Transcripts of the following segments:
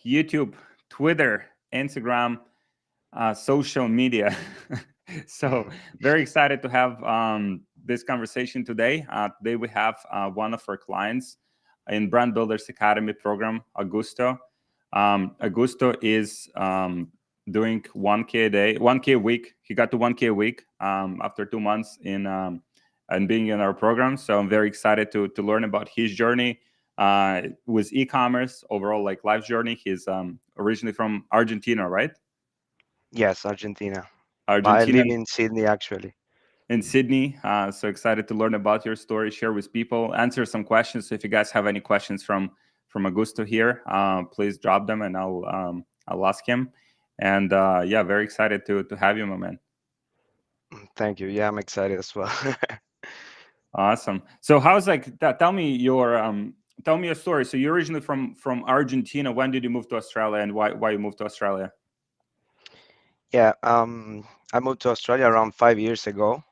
YouTube, Twitter, Instagram, social media. So very excited to have this conversation today. Today we have one of our clients in Brand Builders Academy program, Augusto. Augusto is doing 1K a day, 1K a week. He got to 1K a week after 2 months in and being in our program. So I'm very excited to learn about his journey with e-commerce overall, like life journey. He's originally from Argentina, right? Yes, Argentina. But I Argentina live in Sydney actually. in Sydney. So excited to learn about your story, share with people, answer some questions. So if you guys have any questions from Augusto here, please drop them and I'll ask him. And yeah, very excited to have you, my man. Thank you. Yeah, I'm excited as well. Awesome. So how's like that? Tell me a story. So you're originally from Argentina. When did you move to Australia, and why you moved to Australia? Yeah, I moved to Australia around 5 years ago.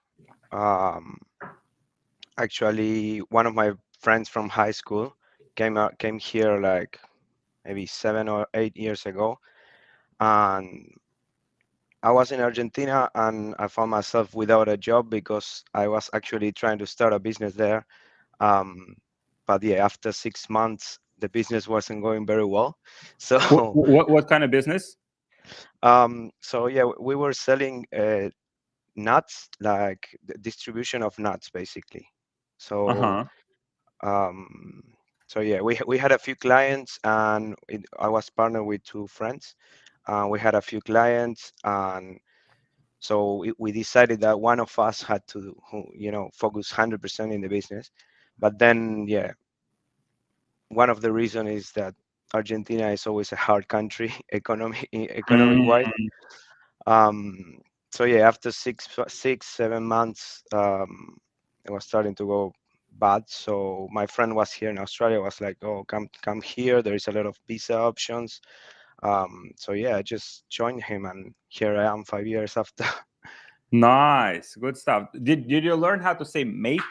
Um, Actually, one of my friends from high school came here like maybe 7 or 8 years ago, and I was in Argentina and I found myself without a job because I was actually trying to start a business there. Um, but yeah, after 6 months, the business wasn't going very well. So, What kind of business? so yeah, we were selling nuts, like the distribution of nuts, basically. Uh So, huh. um, so yeah, we had a few clients, and I was partnered with two friends. We had a few clients, and so we decided that one of us had to, focus 100% in the business. But then, yeah, one of the reason is that Argentina is always a hard country economic Mm, wise. Um, so yeah, after 7 months, it was starting to go bad. So my friend was here in Australia, was like, "Oh, come here. There is a lot of visa options." So yeah, I just joined him, and here I am 5 years after. nice, good stuff. Did you learn how to say mate?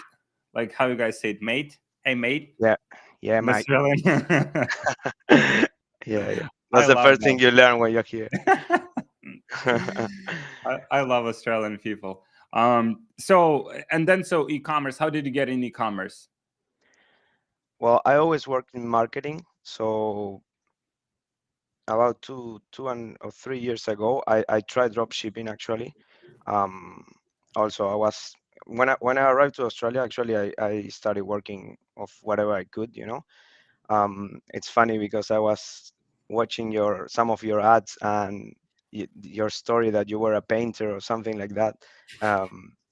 Like how you guys say it, mate? Hey, mate, Yeah, yeah, in Mike. Australian. Yeah, yeah. I That's the love first thing you learn when you're here. that. I love Australian people. So and then so e-commerce. How did you get in e-commerce? Well, I always worked in marketing, so about 2 or 3 years ago, I tried drop shipping actually. Um, Also, I was when I arrived to Australia, actually, I started working of whatever I could, you know. It's funny because I was watching some of your ads and your story that you were a painter or something like that.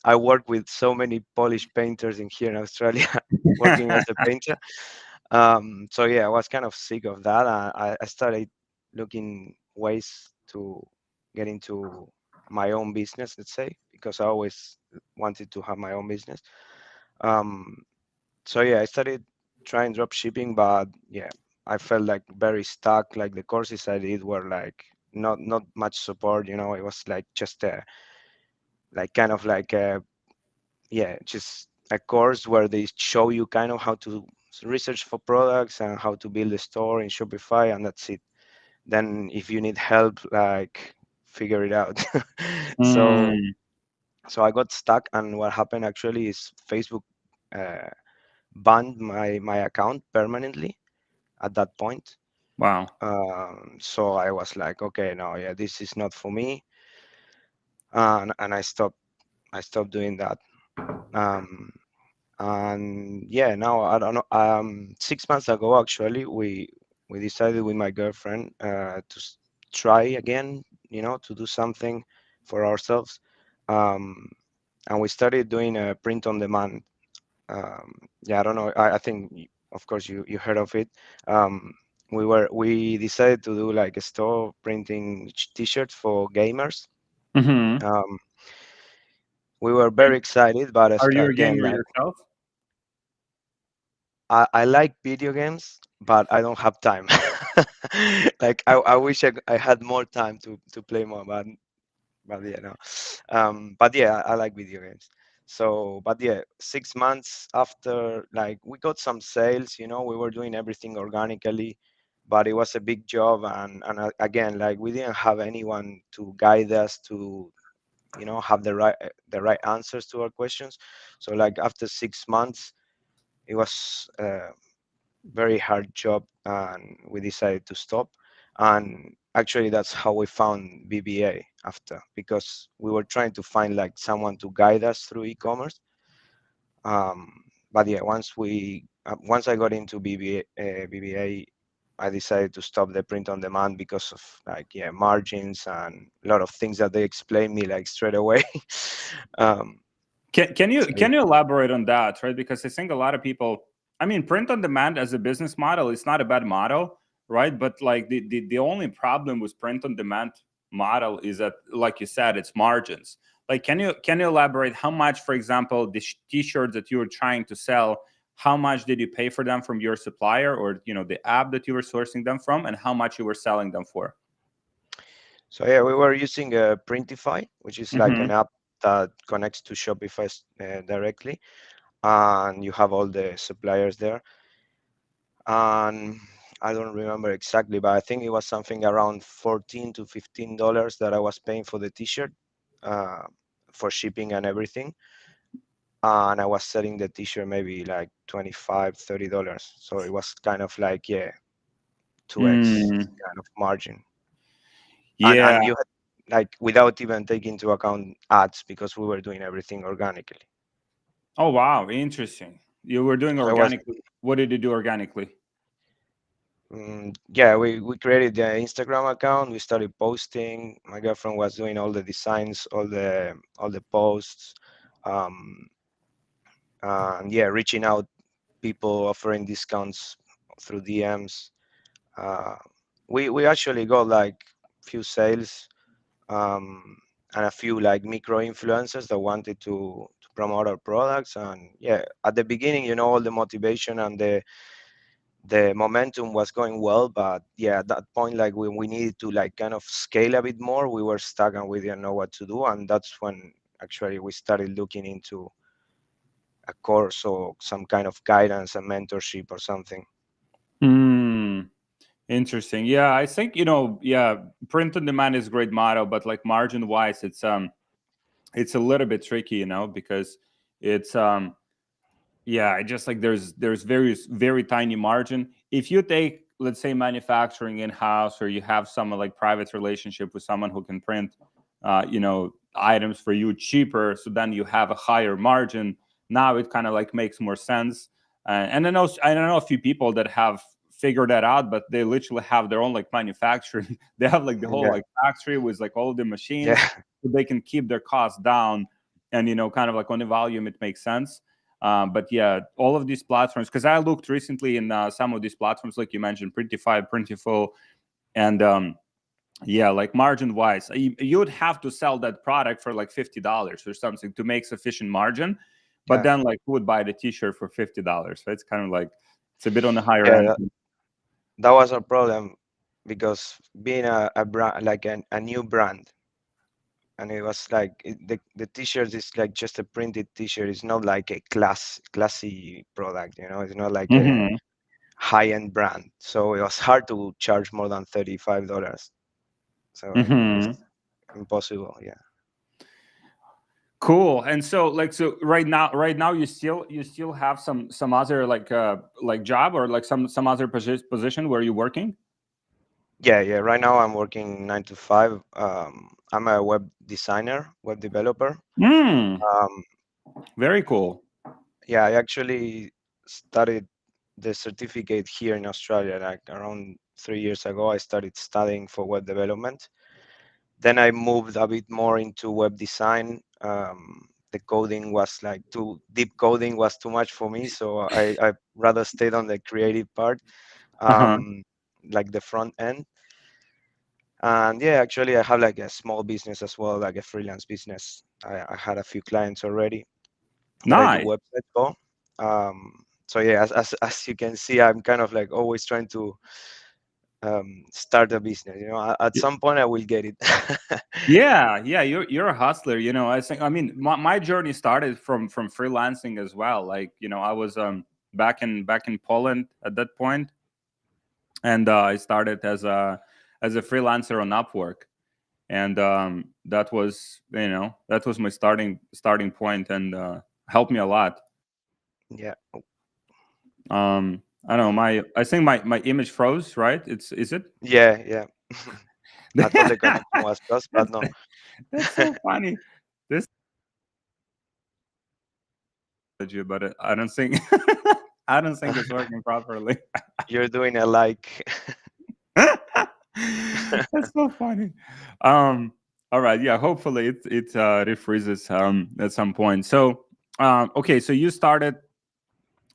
I work with so many Polish painters in here in Australia, working as a painter. So yeah, I was kind of sick of that. I started looking ways to get into my own business, let's say, because I always wanted to have my own business. Um, so yeah, I started trying drop shipping, but yeah, I felt like very stuck. Like the courses I did were like not much support. You know, it was like just like kind of like yeah, just a course where they show you kind of how to research for products and how to build a store in Shopify, and that's it. Then if you need help, like figure it out. so Mm, so I got stuck, and what happened actually is Facebook uh, banned my account permanently at that point. wow. So I was like, okay, no, yeah, this is not for me, and I stopped doing that. Um, and yeah, now I don't know. 6 months ago, actually, we decided with my girlfriend try again, to do something for ourselves. Um, and we started doing a print on demand. Yeah, I don't know. I think, of course, you heard of it. Um, we decided to do like a store printing t-shirts for gamers. Hmm. Um, we were very excited, but Are you a again, gamer like yourself? I like video games, but I don't have time. Like I wish I had more time to play more, but yeah, no. But yeah, I like video games. So, but yeah, 6 months after, like we got some sales. We were doing everything organically. but it was a big job, and again, like we didn't have anyone to guide us to, have the right answers to our questions. So like after 6 months, it was a very hard job, and we decided to stop. And actually, that's how we found BBA after, because we were trying to find like someone to guide us through e-commerce. But yeah, once I got into BBA, I decided to stop the print on demand because of like, yeah, margins and a lot of things that they explained me like straight away. um, Can you so yeah. elaborate on that, right? Because I think a lot of people, I mean, print on demand as a business model is not a bad model, right? But like the only problem with print on demand model is that, like you said, it's margins. Like, can you elaborate how much, for example, the t-shirts that you were trying to sell, how much did you pay for them from your supplier, or the app that you were sourcing them from, and how much you were selling them for? So yeah, we were using Printify, which is like an Mm-hmm. app that connects to Shopify directly, and you have all the suppliers there. And I don't remember exactly, but I think it was something around $14 to $15 that I was paying for the T-shirt, uh, for shipping and everything. And I was selling the T-shirt maybe like 25 to $30. So it was kind of like, yeah, 2x Mm, kind of margin. yeah. And you had, like, without even taking into account ads, because we were doing everything organically. Oh wow, interesting. You were doing So it was, organically. What did you do organically? yeah, we created the Instagram account. We started posting. My girlfriend was doing all the designs, all the posts, um, and yeah, reaching out people, offering discounts through DMs. Uh, we actually got like few sales, um, and a few like micro influencers that wanted to promote our products. And yeah, at the beginning, all the motivation and the momentum was going well, but yeah, at that point, like when we needed to like kind of scale a bit more, we were stuck and we didn't know what to do. And that's when actually we started looking into a course or some kind of guidance and mentorship or something. Hmm. Interesting. Yeah, I think yeah, print on demand is a great model, but like margin wise, it's a little bit tricky, because it's yeah, I just like there's very tiny margin. If you take, let's say, manufacturing in house, or you have someone like private relationship with someone who can print, items for you cheaper, so then you have a higher margin. Now it kind of like makes more sense. And I know a few people that have figured that out, but they literally have their own like manufacturing. They have like the whole Yeah, like factory with like all the machines, yeah, so they can keep their costs down, and kind of like on the volume it makes sense. But yeah, all of these platforms, because I looked recently in some of these platforms, like you mentioned, Printify, Printful, and yeah, like margin wise, you would have to sell that product for like $50 or something to make sufficient margin. But yeah, then, like, who would buy the T-shirt for $50? So it's kind of like it's a bit on the higher yeah. end. That was our problem, because being a brand, like a new brand, and it was like the t-shirt is like just a printed t-shirt. It's not like a classy product. It's not like a Hmm. high-end brand. So it was hard to charge more than $35. So it's Hmm. impossible. Yeah. Cool. And so, like, so right now, you still have some other like job, or like some other position where you're working. Yeah, yeah. Right now I'm working 9 to 5. I'm a web designer, web developer. Mm, Um, very cool. yeah, I actually started the certificate here in Australia like around 3 years ago. I started studying for web development. Then I moved a bit more into web design. The coding was like too deep. Coding was too much for me, so I rather stayed on the creative part, Uh-huh. like the front end. And yeah, actually, I have like a small business as well, like a freelance business. I had a few clients already that I do Nice. websites for. So yeah, as you can see, I'm kind of like always trying to start a business. At some point I will get it. Yeah, yeah, you're a hustler. I mean, my journey started from freelancing as well. Like, I was back in Poland at that point, and I started as a freelancer on Upwork, and that was, that was my starting point, and helped me a lot. Yeah. I don't know, I think my image froze, right? Is it? Yeah, yeah. I thought the connection was lost, but that's no. that's so funny. This but I don't think I don't think it's working properly. You're doing a like. That's so funny. Um, all right, yeah. Hopefully, it freezes at some point. So, okay, so you started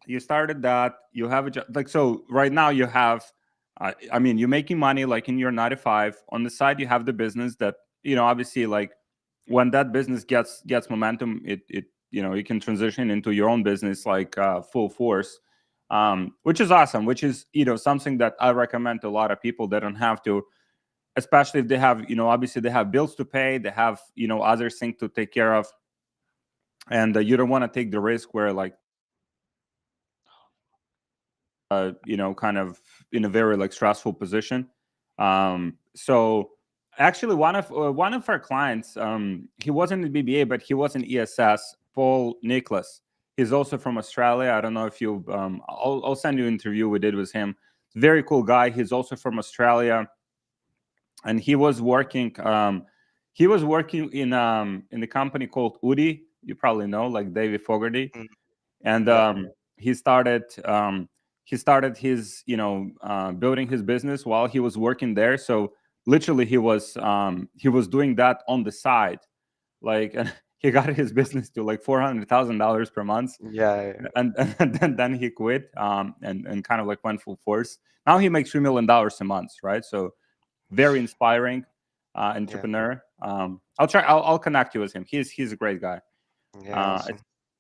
that. You have a job, like, so right now you have. I mean, you're making money like in your 9 to 5. On the side, you have the business that, obviously, like, when that business gets momentum, it you can transition into your own business, like, full force, which is awesome, which is, something that I recommend to a lot of people that don't have to, especially if they have, obviously they have bills to pay, they have, other things to take care of, and you don't want to take the risk where, like, kind of in a very, like, stressful position. So actually, one of our clients, he wasn't in BBA, but he was in ESS. Paul Nicholas. He's also from Australia. I don't know if you. I'll send you an interview we did with him. Very cool guy. He's also from Australia, and he was working in the company called Udi. You probably know, like David Fogarty, Mm, and yeah, he started his, building his business while he was working there. So literally, he was doing that on the side, like, and he got his business to like $400,000 per month, yeah, yeah, and then he quit, and kind of like went full force. Now he makes $3 million a month, right? So very inspiring yeah, entrepreneur. I'll connect you with him. He's a great guy. yeah. Uh, I,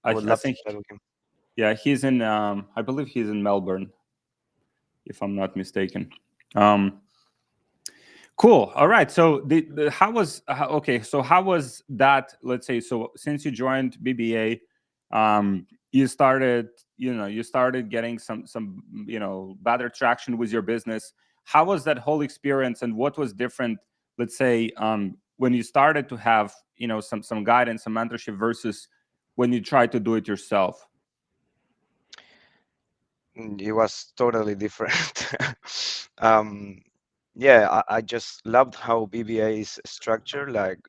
Awesome. I I would I love to think, chat with him. yeah, he's in. I believe he's in Melbourne, if I'm not mistaken. Um, cool. All right. So how was okay? So how was that? Let's say, so since you joined BBA, you started getting some better traction with your business. How was that whole experience, and what was different? Let's say, when you started to have, some guidance, some mentorship, versus when you tried to do it yourself. It was totally different. um, yeah, I just loved how BBA is structured. Like,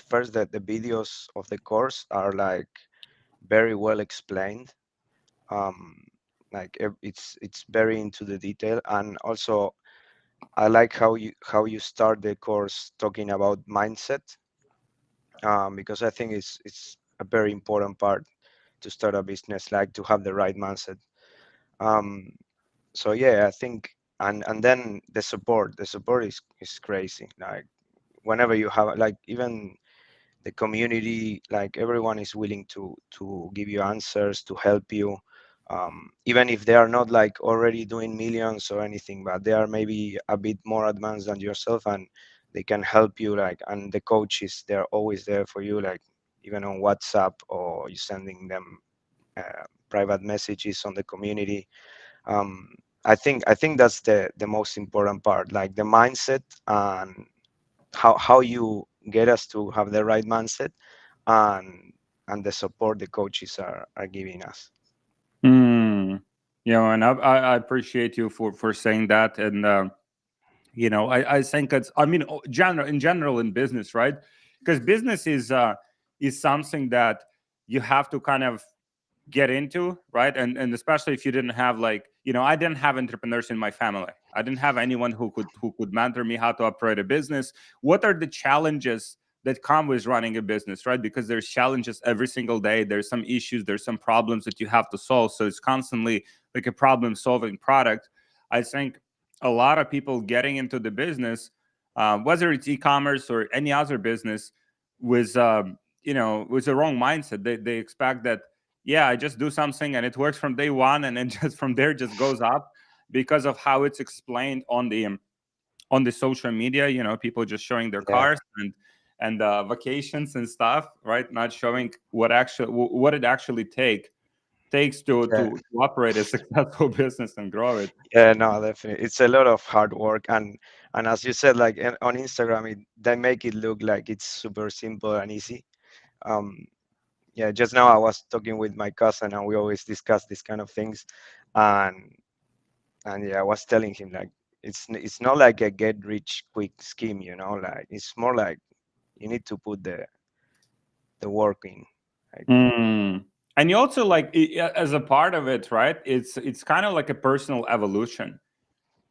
first, that the videos of the course are like very well explained. Um, like it's very into the detail, and also I like how you start the course talking about mindset, because I think it's a very important part to start a business, like to have the right mindset. Um, so yeah, I think, and then the support is crazy. Like, whenever you have, like, even the community, like, everyone is willing to give you answers, to help you, even if they are not like already doing millions or anything, but they are maybe a bit more advanced than yourself, and they can help you, like, and the coaches, they're always there for you, like, even on WhatsApp, or you sending them private messages on the community. um, I think that's the most important part, like the mindset, and how you get us to have the right mindset, and the support the coaches are giving us. Mm. And I appreciate you for saying that. And I think it's, I mean, in general in business, right? Because business is something that you have to kind of get into, right? And especially if you didn't have, like, I didn't have entrepreneurs in my family. I didn't have anyone who could mentor me how to operate a business. What are the challenges that come with running a business, right? Because there's challenges every single day. There's some issues, there's some problems that you have to solve. So it's constantly like a problem solving product. I think a lot of people getting into the business, whether it's e-commerce or any other business, with the wrong mindset. They expect that, yeah, I just do something and it works from day one, and then just from there just goes up, because of how it's explained on the social media. People just showing their Yeah, cars and vacations and stuff, right? Not showing what it actually take takes Yeah, to operate a successful business and grow it. yeah, no, definitely. It's a lot of hard work, and as you said, like on Instagram, they make it look like it's super simple and easy. Um, yeah, just now I was talking with my cousin, and we always discuss these kind of things, and yeah, I was telling him like it's not like a get rich quick scheme, like it's more like you need to put the work in. Like, Mm. And you also like as a part of it, right? It's kind of like a personal evolution.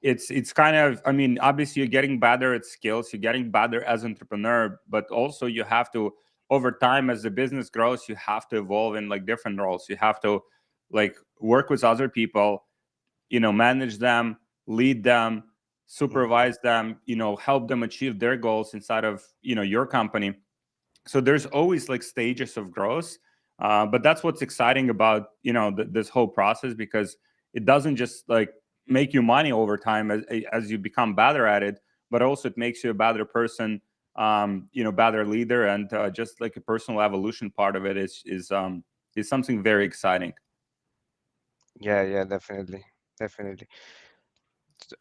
It's kind of, I mean, obviously you're getting better at skills, you're getting better as entrepreneur, but also you have to, over time, as the business grows, you have to evolve in like different roles. You have to like work with other people, manage them, lead them, mhm. supervise them, help them achieve their goals inside of your company. So there's always like stages of growth, but that's what's exciting about this whole process, because it doesn't just like make you money over time as you become better at it, but also it makes you a better person, better leader, and just like a personal evolution part of it is something very exciting. Yeah, yeah, definitely, definitely.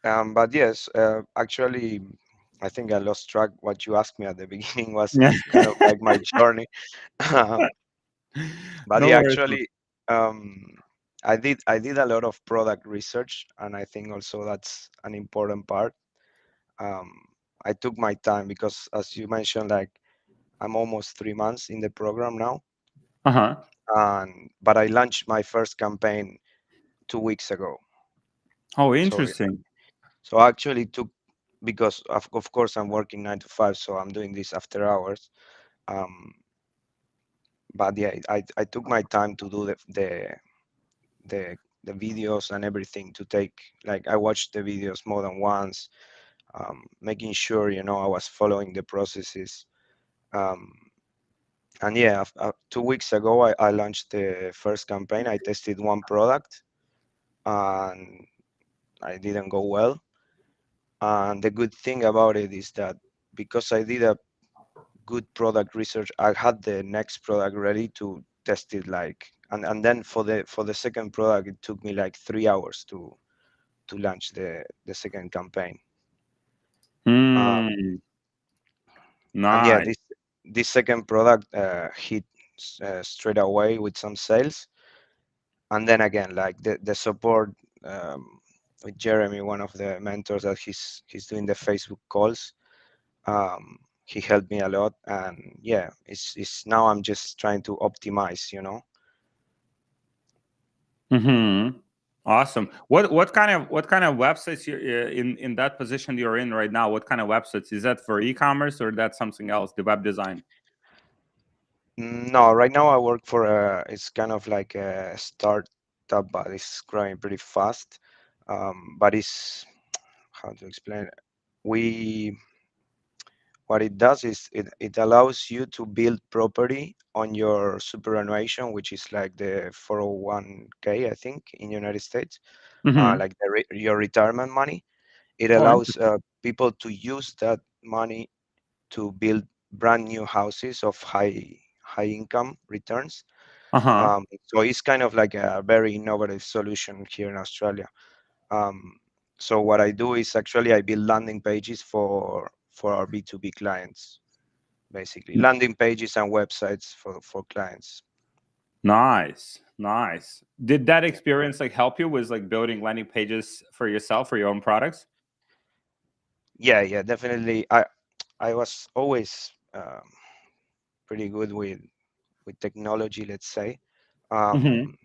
But yes, actually, I think I lost track. What you asked me at the beginning was kind of like my journey. Um, but No yeah, worries. actually, um, I did a lot of product research, and I think also that's an important part. Um, I took my time because, as you mentioned, like I'm almost 3 months in the program now, Uh-huh. and but I launched my first campaign 2 weeks ago. Oh, So interesting. I actually took, because of course I'm working 9 to 5, so I'm doing this after hours. Um, but yeah, I took my time to do the the videos and everything, to take, like, I watched the videos more than once, making sure I was following the processes. Um, and yeah, 2 weeks ago I launched the first campaign. I tested one product and I didn't go well. And the good thing about it is that because I did a good product research, I had the next product ready to test it, like, and then for the second product it took me like 3 hours to launch the second campaign. Um, Hmm. and yeah, Nice. this second product hit straight away with some sales. And then again, like the support, um, with Jeremy, one of the mentors that he's doing the Facebook calls. He helped me a lot, and yeah, it's now I'm just trying to optimize. Mm-hmm. Awesome. What kind of websites you in that position you're in right now? What kind of websites is that for e-commerce or that's something else? The web design. No, right now I work for it's kind of like a startup, but it's growing pretty fast. But it's, how to explain it? We What it does is it allows you to build property on your superannuation, which is like the 401k, I think, in United States, Mm-hmm. like your retirement money. It Oh, allows interesting. people to use that money to build brand new houses of high income returns. Uh-huh. So it's kind of like a very innovative solution here in Australia. Um, so what I do is actually I build landing pages for our B2B clients, basically landing pages and websites for clients. Nice. Nice. Did that Yeah, experience like help you with like building landing pages for yourself for your own products? yeah, yeah, definitely. I was always pretty good with technology, let's say. Mm-hmm. Um,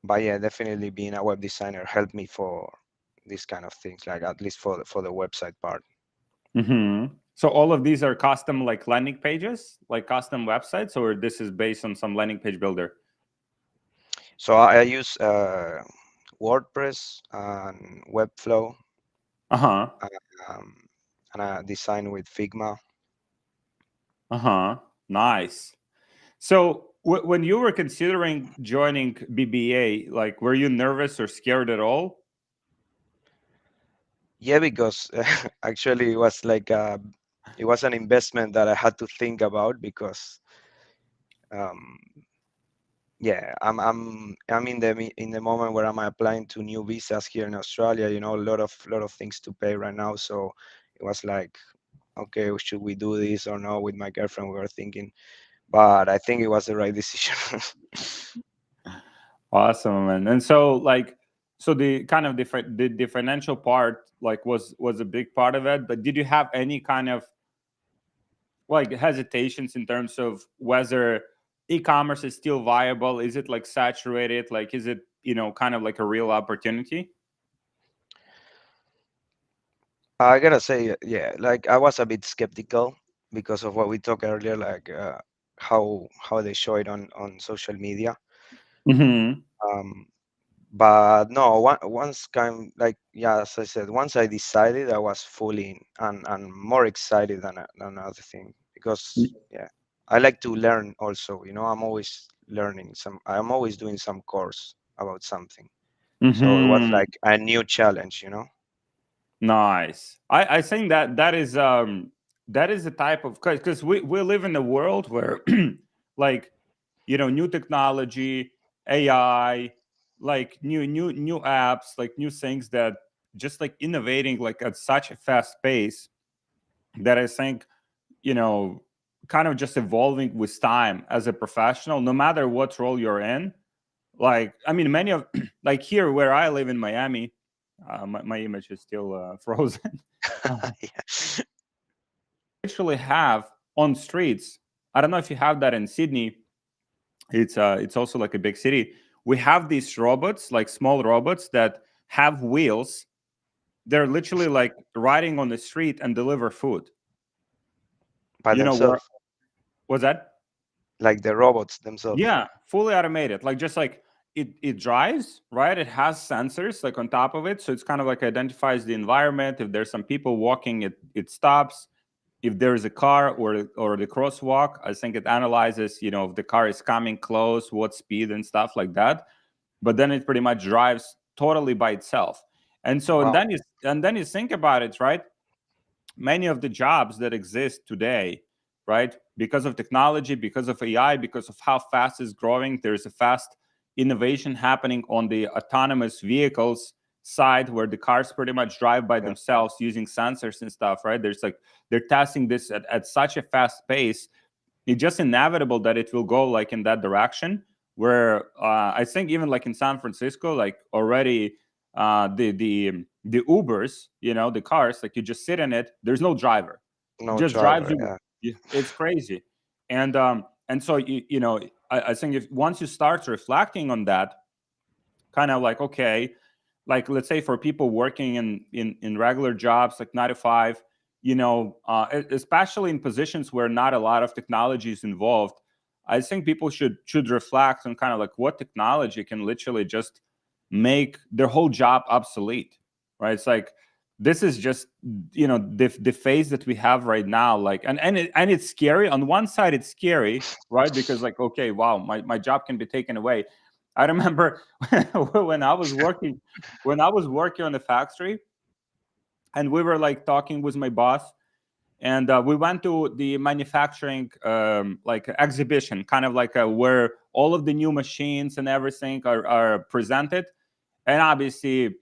but yeah, definitely being a web designer helped me for these kind of things, like at least for the website part. Mm-hmm. So all of these are custom like landing pages, like custom websites, or this is based on some landing page builder? So I use WordPress and Webflow, Uh-huh. um, and I design with Figma. Uh-huh. Nice. So when you were considering joining BBA, like were you nervous or scared at all? Yeah, because actually it was an investment that I had to think about, because um, Yeah, I'm in the moment where I'm applying to new visas here in Australia. You know, a lot of things to pay right now. So it was like, okay, should we do this or no? With my girlfriend, we were thinking, but I think it was the right decision. Awesome, man. And so like, so the kind of the financial part like was a big part of it, but did you have any kind of like hesitations in terms of whether e-commerce is still viable? Is it like saturated? Like, is it, kind of like a real opportunity? I gotta say, yeah, like I was a bit skeptical because of what we talked earlier, like how they show it on social media. Hmm. Um, but no, once kind like yeah, as I said, once I decided, I was fully in and more excited than other thing because yeah, I like to learn also. You know, I'm always learning some. I'm always doing some course about something. So it was Hmm. like a new challenge. You know. Nice. I think that is the type of, because we live in a world where like, new technology, AI, like new apps, like new things that just like innovating like at such a fast pace that I think, you know, kind of just evolving with time as a professional, no matter what role you're in. Like, I mean, many of like here where I live in Miami, my image is still frozen. Yeah. Literally have on streets. I don't know if you have that in Sydney. It's also like a big city. We have these robots, like small robots that have wheels. They're literally like riding on the street and deliver food. By Where themselves, was that? like the robots themselves. Yeah, fully automated. Like just like it drives, right? It has sensors like on top of it, so it's kind of like identifies the environment. If there's some people walking, it stops. If there is a car or the crosswalk, I think it analyzes, if the car is coming close, what speed and stuff like that. But then it pretty much drives totally by itself. And so Wow. and then you think about it, right? Many of the jobs that exist today, right, because of technology, because of AI, because of how fast it's growing, there's a fast innovation happening on the autonomous vehicles side where the cars pretty much drive by Yeah. themselves using sensors and stuff, right? There's like they're testing this at such a fast pace. It's just inevitable that it will go like in that direction where I think even like in San Francisco, like already the Ubers, the cars, like you just sit in it, there's no driver, it No just drives driver. you. Yeah. It's crazy. And so I think if once you start reflecting on that, kind of like, okay, like let's say for people working in regular jobs like 9 to 5, especially in positions where not a lot of technology is involved, I think people should reflect on kind of like what technology can literally just make their whole job obsolete, right? It's like this is just the phase that we have right now, like and it's scary. On one side it's scary, right? Because like, okay, wow, my job can be taken away. I remember when I was working on the factory, and we were like talking with my boss, and we went to the manufacturing like exhibition, kind of like where all of the new machines and everything are presented, and obviously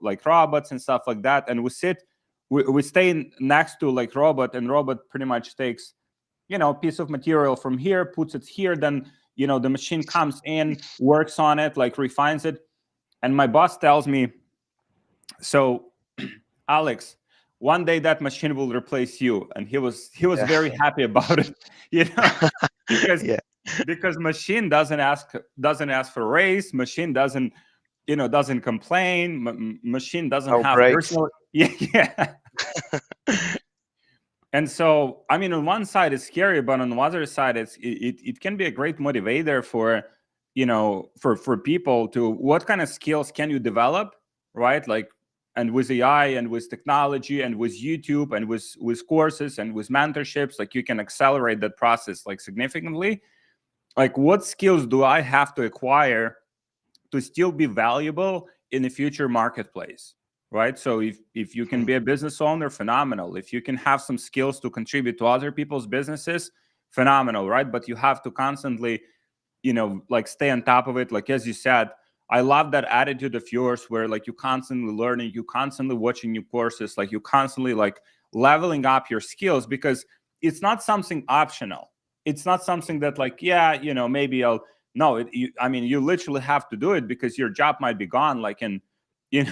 like robots and stuff like that. And we stay next to like robot, and robot pretty much takes piece of material from here, puts it here, then the machine comes in, works on it, like refines it. And my boss tells me, so Alex, one day that machine will replace you. And he was Yeah. very happy about it, you know because Yeah. machine doesn't ask for raise, machine doesn't complain, machine doesn't No have breaks. personal. Yeah, yeah. And so, I mean, on one side it's scary, but on the other side, it can be a great motivator for for people to what kind of skills can you develop, right? Like, and with AI and with technology and with YouTube and with courses and with mentorships, like you can accelerate that process like significantly. Like, what skills do I have to acquire to still be valuable in the future marketplace, right? So if you can Hmm. be a business owner, phenomenal. If you can have some skills to contribute to other people's businesses, phenomenal, right? But you have to constantly like stay on top of it. Like as you said, I love that attitude of yours where like you constantly learning, you constantly watching new courses, like you constantly like leveling up your skills, because it's not something optional. It's not something that like, yeah, maybe I'll no, I mean, you literally have to do it because your job might be gone like in you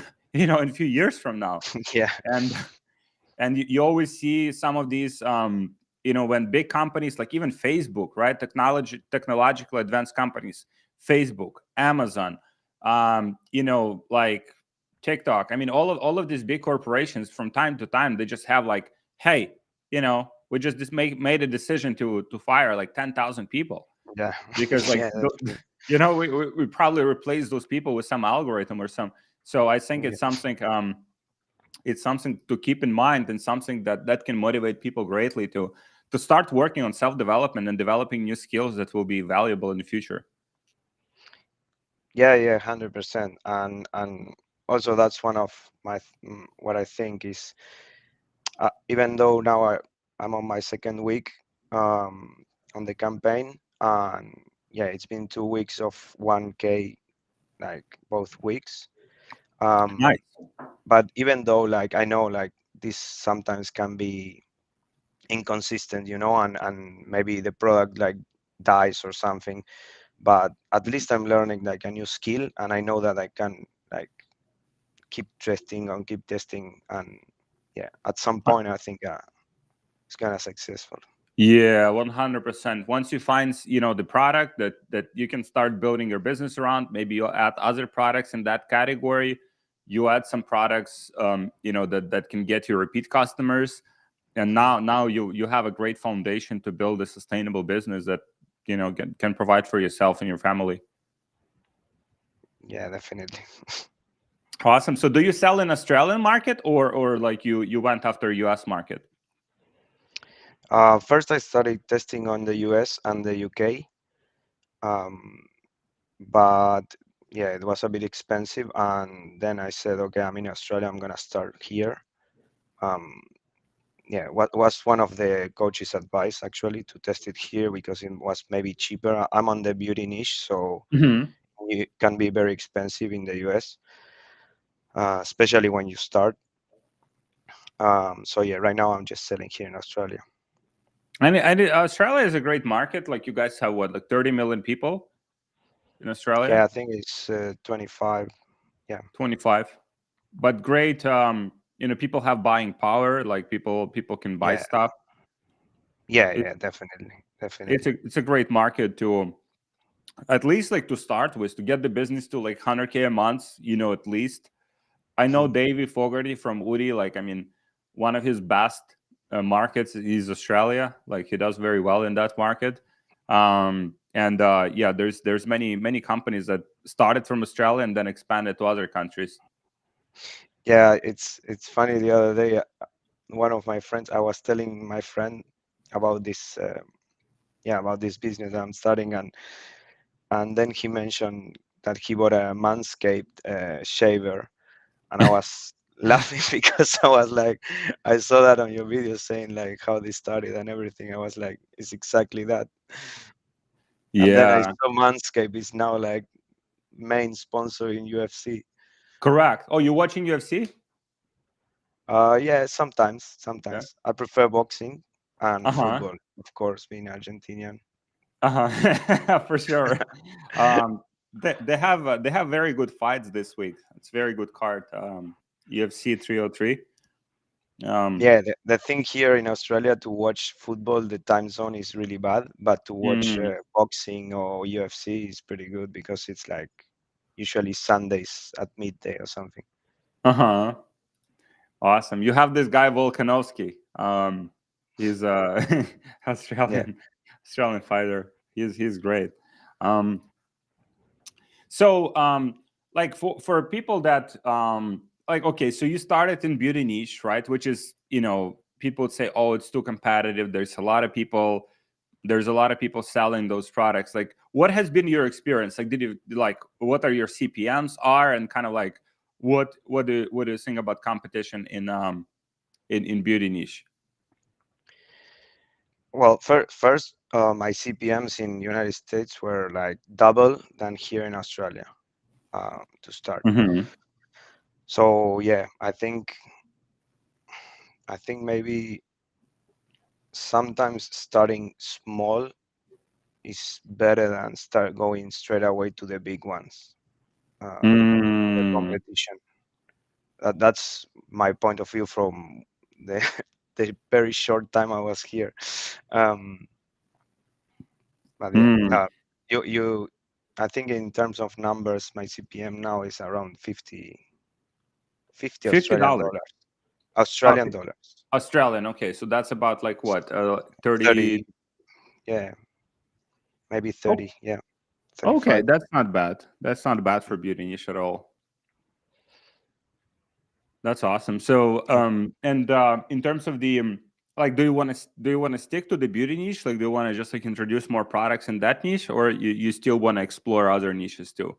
know, in a few years from now. Yeah, And you always see some of these when big companies like even Facebook, right, technological advanced companies, Facebook, Amazon, like TikTok, I mean, all of these big corporations, from time to time they just have like, hey, we just made a decision to fire like 10,000 people, yeah, because like yeah, that's true. we probably replace those people with some algorithm or some. So I think Yeah, it's something to keep in mind, and something that can motivate people greatly to start working on self-development and developing new skills that will be valuable in the future. yeah, 100%. And also that's one of what I think is, even though now I'm on my second week um, on the campaign, and yeah, it's been 2 weeks of 1K, like both weeks. Um, Nice. but even though like I know like this sometimes can be inconsistent, and maybe the product like dies or something, but at least I'm learning like a new skill, and I know that I can like keep testing, and yeah, at some point I think it's gonna successful. Yeah, 100%. Once you find, the product that you can start building your business around, maybe you'll add other products in that category. You add some products, that can get you repeat customers, and Mhm. now you have a great foundation to build a sustainable business that can provide for yourself and your family. Yeah, definitely. Awesome. So do you sell in Australian market, or like you went after US market? First, I started testing on the US and the UK, um, but yeah, it was a bit expensive. And then I said, okay, I'm in Australia. I'm gonna start here. Um, yeah, what was one of the coaches' advice actually to test it here because it was maybe cheaper. I'm on the beauty niche, so Hmm. it can be very expensive in the US, especially when you start. So yeah, right now I'm just selling here in Australia. Australia is a great market. Like you guys have what, like 30 million people in Yeah, Australia? I think it's 25. Yeah, 25. But great, people have buying power. Like people can buy yeah, stuff. It, yeah, definitely, it's definitely. a great market to, at least like to start with, to get the business to like 100K a month, at least. I know Mhm. Davey Fogarty from Woody. Like, I mean, one of his best markets is Australia. Like, he does very well in that market. And yeah, there's many companies that started from Australia and then expanded to other countries. Yeah, it's funny. The other day, one of my friends, I was telling my friend about this, yeah, about this business that I'm starting, and then he mentioned that he bought a Manscaped shaver, and I was laughing because I was like, I saw that on your video saying like how they started and everything. I was like, it's exactly that. And then I Yeah, saw Manscaped is now like main sponsor in UFC. correct. Oh, you're watching UFC? Yeah, sometimes, Yeah. sometimes. I prefer boxing and Uh huh. football, of course, being Argentinian. Uh huh. For sure. They have very good fights this week. It's very good card. UFC 303. Um, Yeah, the thing here in Australia to watch football, the time zone is really bad, but to watch mm, boxing or UFC is pretty good because it's like usually Sundays at midday or something. uh-huh. Awesome. You have this guy Volkanovski. He's Yeah. Australian fighter. He's great. Um, so like for people that like, okay, so you started in beauty niche, right? Which is, people would say, oh, it's too competitive. There's a lot of people selling those products. Like, what has been your experience? Like, did you like, what are your CPMs are, and kind of like, what do you think about competition in beauty niche? Well, first, My CPMs in United States were like double than here in Australia to start. Hmm. So yeah, I think maybe sometimes starting small is better than start going straight away to the big ones, to the Mm. competition. That's my point of view from the the very short time I was here. Um, but yeah, Mm. you I think in terms of numbers, my CPM now is around 50 Australian $50. dollars. Australian dollars. Australian. Okay, so that's about like what? 30. 30, yeah, maybe Oh, 30, yeah, okay, 35. that's not bad. That's not bad for beauty niche at all. That's awesome. So, and in terms of the like, do you want to stick to the beauty niche? Like, do you want to just like introduce more products in that niche, or you still want to explore other niches too?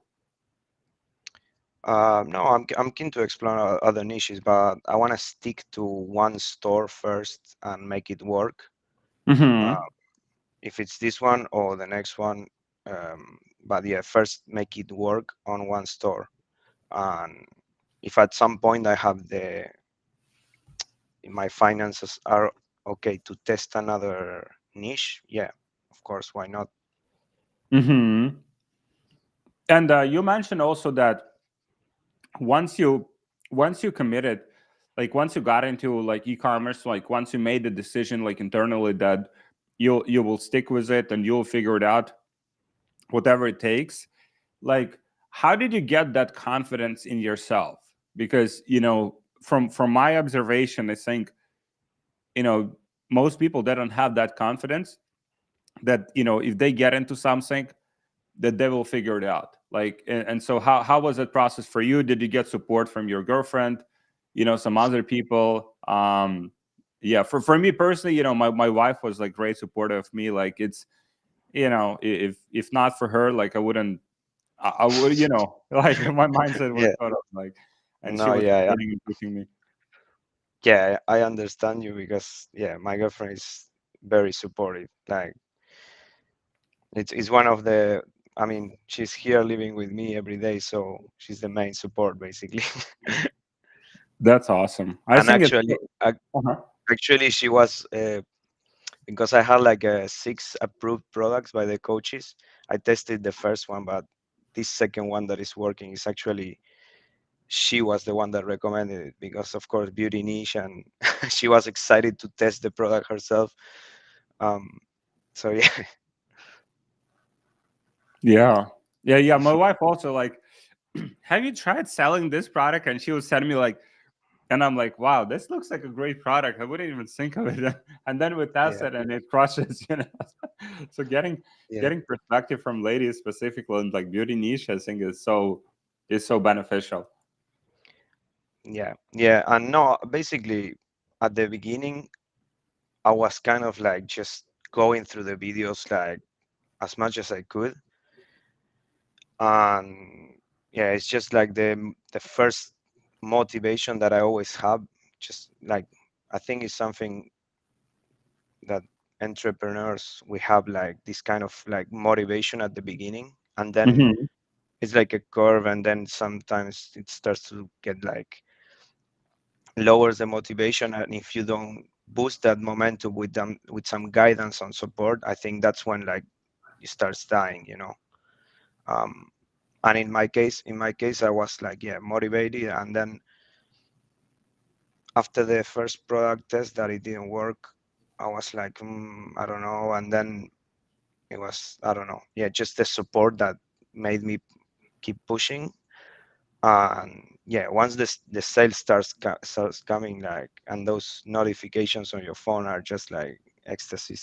No, I'm keen to explore other niches, but I want to stick to one store first and make it work. Uh, Hmm. if it's this one or the next one, but yeah, first make it work on one store. And if at some point I have my finances are okay to test another niche, yeah, of course, why not? Hmm. And you mentioned also that once you once you committed, like once you got into like e-commerce, like once you made the decision like internally that you will stick with it and you'll figure it out, whatever it takes. Like, how did you get that confidence in yourself? Because from my observation, I think you know most people, they don't have that confidence that if they get into something, that they will figure it out. Like, and so how was that process for you? Did you get support from your girlfriend, some other people? Yeah, for me personally, my wife was like great supporter of me. Like, it's if not for her, like I would, like my mindset was Yeah, sort of like, and she no, was yeah, supporting and pushing me. yeah, I understand you because yeah, my girlfriend is very supportive. Like it's one of the. I mean, she's here living with me every day, so she's the main support basically. That's awesome. I And think it's. Uh-huh. actually, she was because I had like six approved products by the coaches. I tested the first one, but this second one that is working is actually she was the one that recommended it because of course beauty niche and she was excited to test the product herself. Um, so yeah, Yeah, yeah. My wife also like, have you tried selling this product? And she was sending me like, and I'm like, wow, this looks like a great product. I wouldn't even think of it. And then we test yeah, it and it crushes. So yeah, getting perspective from ladies specifically in like beauty niche, I think is so beneficial. yeah. And no, basically at the beginning I was kind of like just going through the videos like as much as I could, and yeah, it's just like the first motivation that I always have. Just like I think it's something that entrepreneurs we have like this kind of like motivation at the beginning, and then Hmm. it's like a curve, and then sometimes it starts to get like lowers the motivation, and if you don't boost that momentum with them with some guidance and support, I think that's when like it starts dying. um and in my case I was like yeah motivated, and then after the first product test that it didn't work, I was like I don't know, and then it was I don't know, yeah, just the support that made me keep pushing. And yeah, once the sales starts coming, like, and those notifications on your phone are just like ecstasy.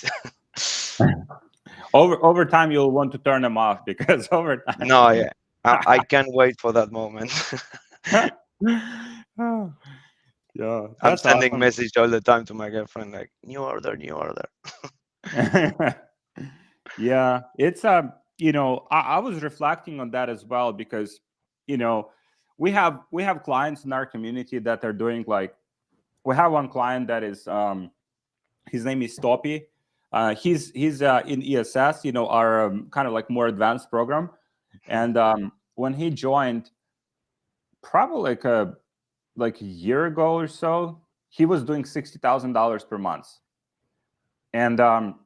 Over time, you'll want to turn them off because over time. No, yeah, I can't wait for that moment. Yeah, I'm that's sending awesome. message all the time to my girlfriend like new order, new order. Yeah, it's I was reflecting on that as well because you know we have clients in our community that are doing like, we have one client that is his name is Topi. He's in ESS, our kind of like more advanced program. And when he joined, probably like a year ago or so, he was doing $60,000 per month. And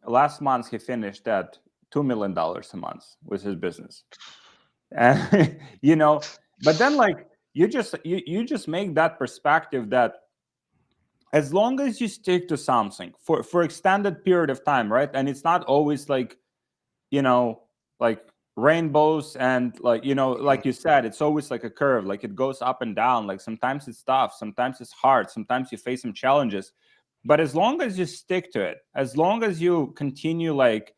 last month he finished at $2 million a month with his business. And but then like you just make that perspective that as long as you stick to something for extended period of time, right? And it's not always like you know like rainbows and like you said, it's always like a curve, like it goes up and down. Like sometimes it's tough, sometimes it's hard, sometimes you face some challenges, but as long as you stick to it, as long as you continue like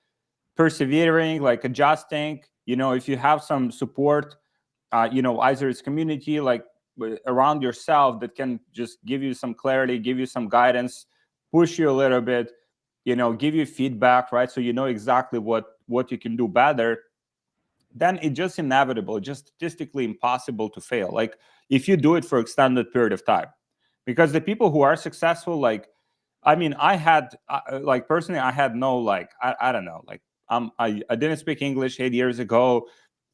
persevering, like adjusting, if you have some support, either it's community like around yourself that can just give you some clarity, give you some guidance, push you a little bit, give you feedback, right? So you know exactly what you can do better. Then it's just inevitable, just statistically impossible to fail. Like if you do it for extended period of time, because the people who are successful, like I mean, I had like personally, I had no like I don't know, like I didn't speak English 8 years ago.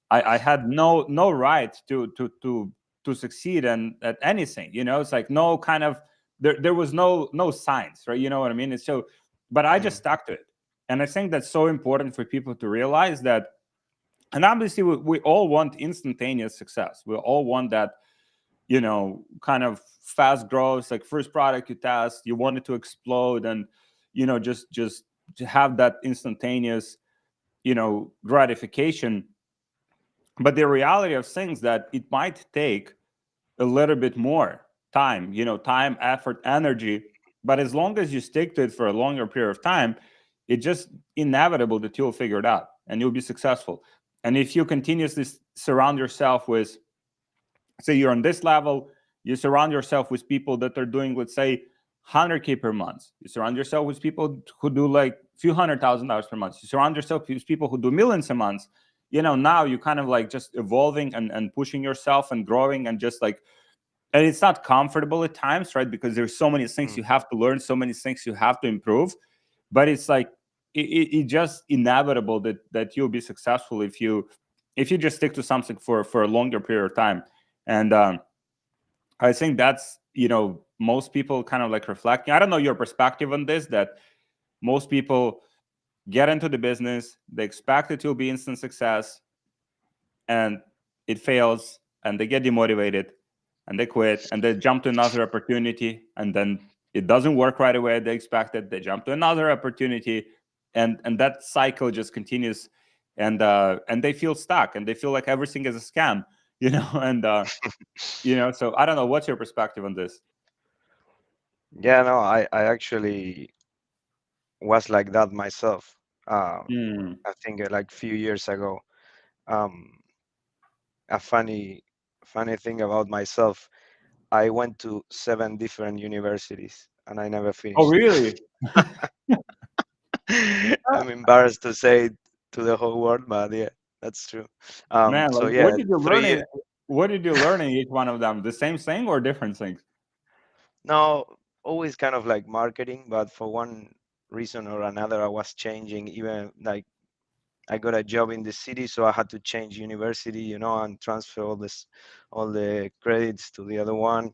I had no right to succeed and at anything. It's like no kind of there was no science, right? You know what I mean? It's so, but I just stuck to it, and I think that's so important for people to realize that. And obviously, we all want instantaneous success. We all want that, kind of fast growth, like first product you test, you want it to explode, and just to have that instantaneous, gratification. But the reality of things that it might take a little bit more time, time, effort, energy. But as long as you stick to it for a longer period of time, it's just inevitable that you'll figure it out and you'll be successful. And if you continuously surround yourself with, say you're on this level, you surround yourself with people that are doing, let's say, 100K per month. You surround yourself with people who do like a few $100,000 per month. You surround yourself with people who do millions a month. Now you kind of like just evolving and pushing yourself and growing, and just like, and it's not comfortable at times, right? Because there's so many things you have to learn, so many things you have to improve. But it's like it just inevitable that you'll be successful if you just stick to something for a longer period of time. And I think that's most people kind of like reflecting. I don't know your perspective on this. That most people get into the business, they expect it to be instant success, and it fails, and they get demotivated, and they quit, and they jump to another opportunity, and then it doesn't work right away. They expected, they jump to another opportunity, and that cycle just continues, and they feel stuck, and they feel like everything is a scam, and So I don't know. What's your perspective on this? Yeah, no, I actually was like that myself. Mm. I think like few years ago. Um, a funny thing about myself, I went to 7 different universities and I never Oh, finished. really? I'm embarrassed to say it to the whole world, but yeah, that's true. Man, So like, yeah, 3 years. what did you learn in each one of them? The same thing or different things? No, always kind of like marketing, but for one reason or another, I was changing. Even like I got a job in the city, so I had to change university, and transfer all the credits to the other one.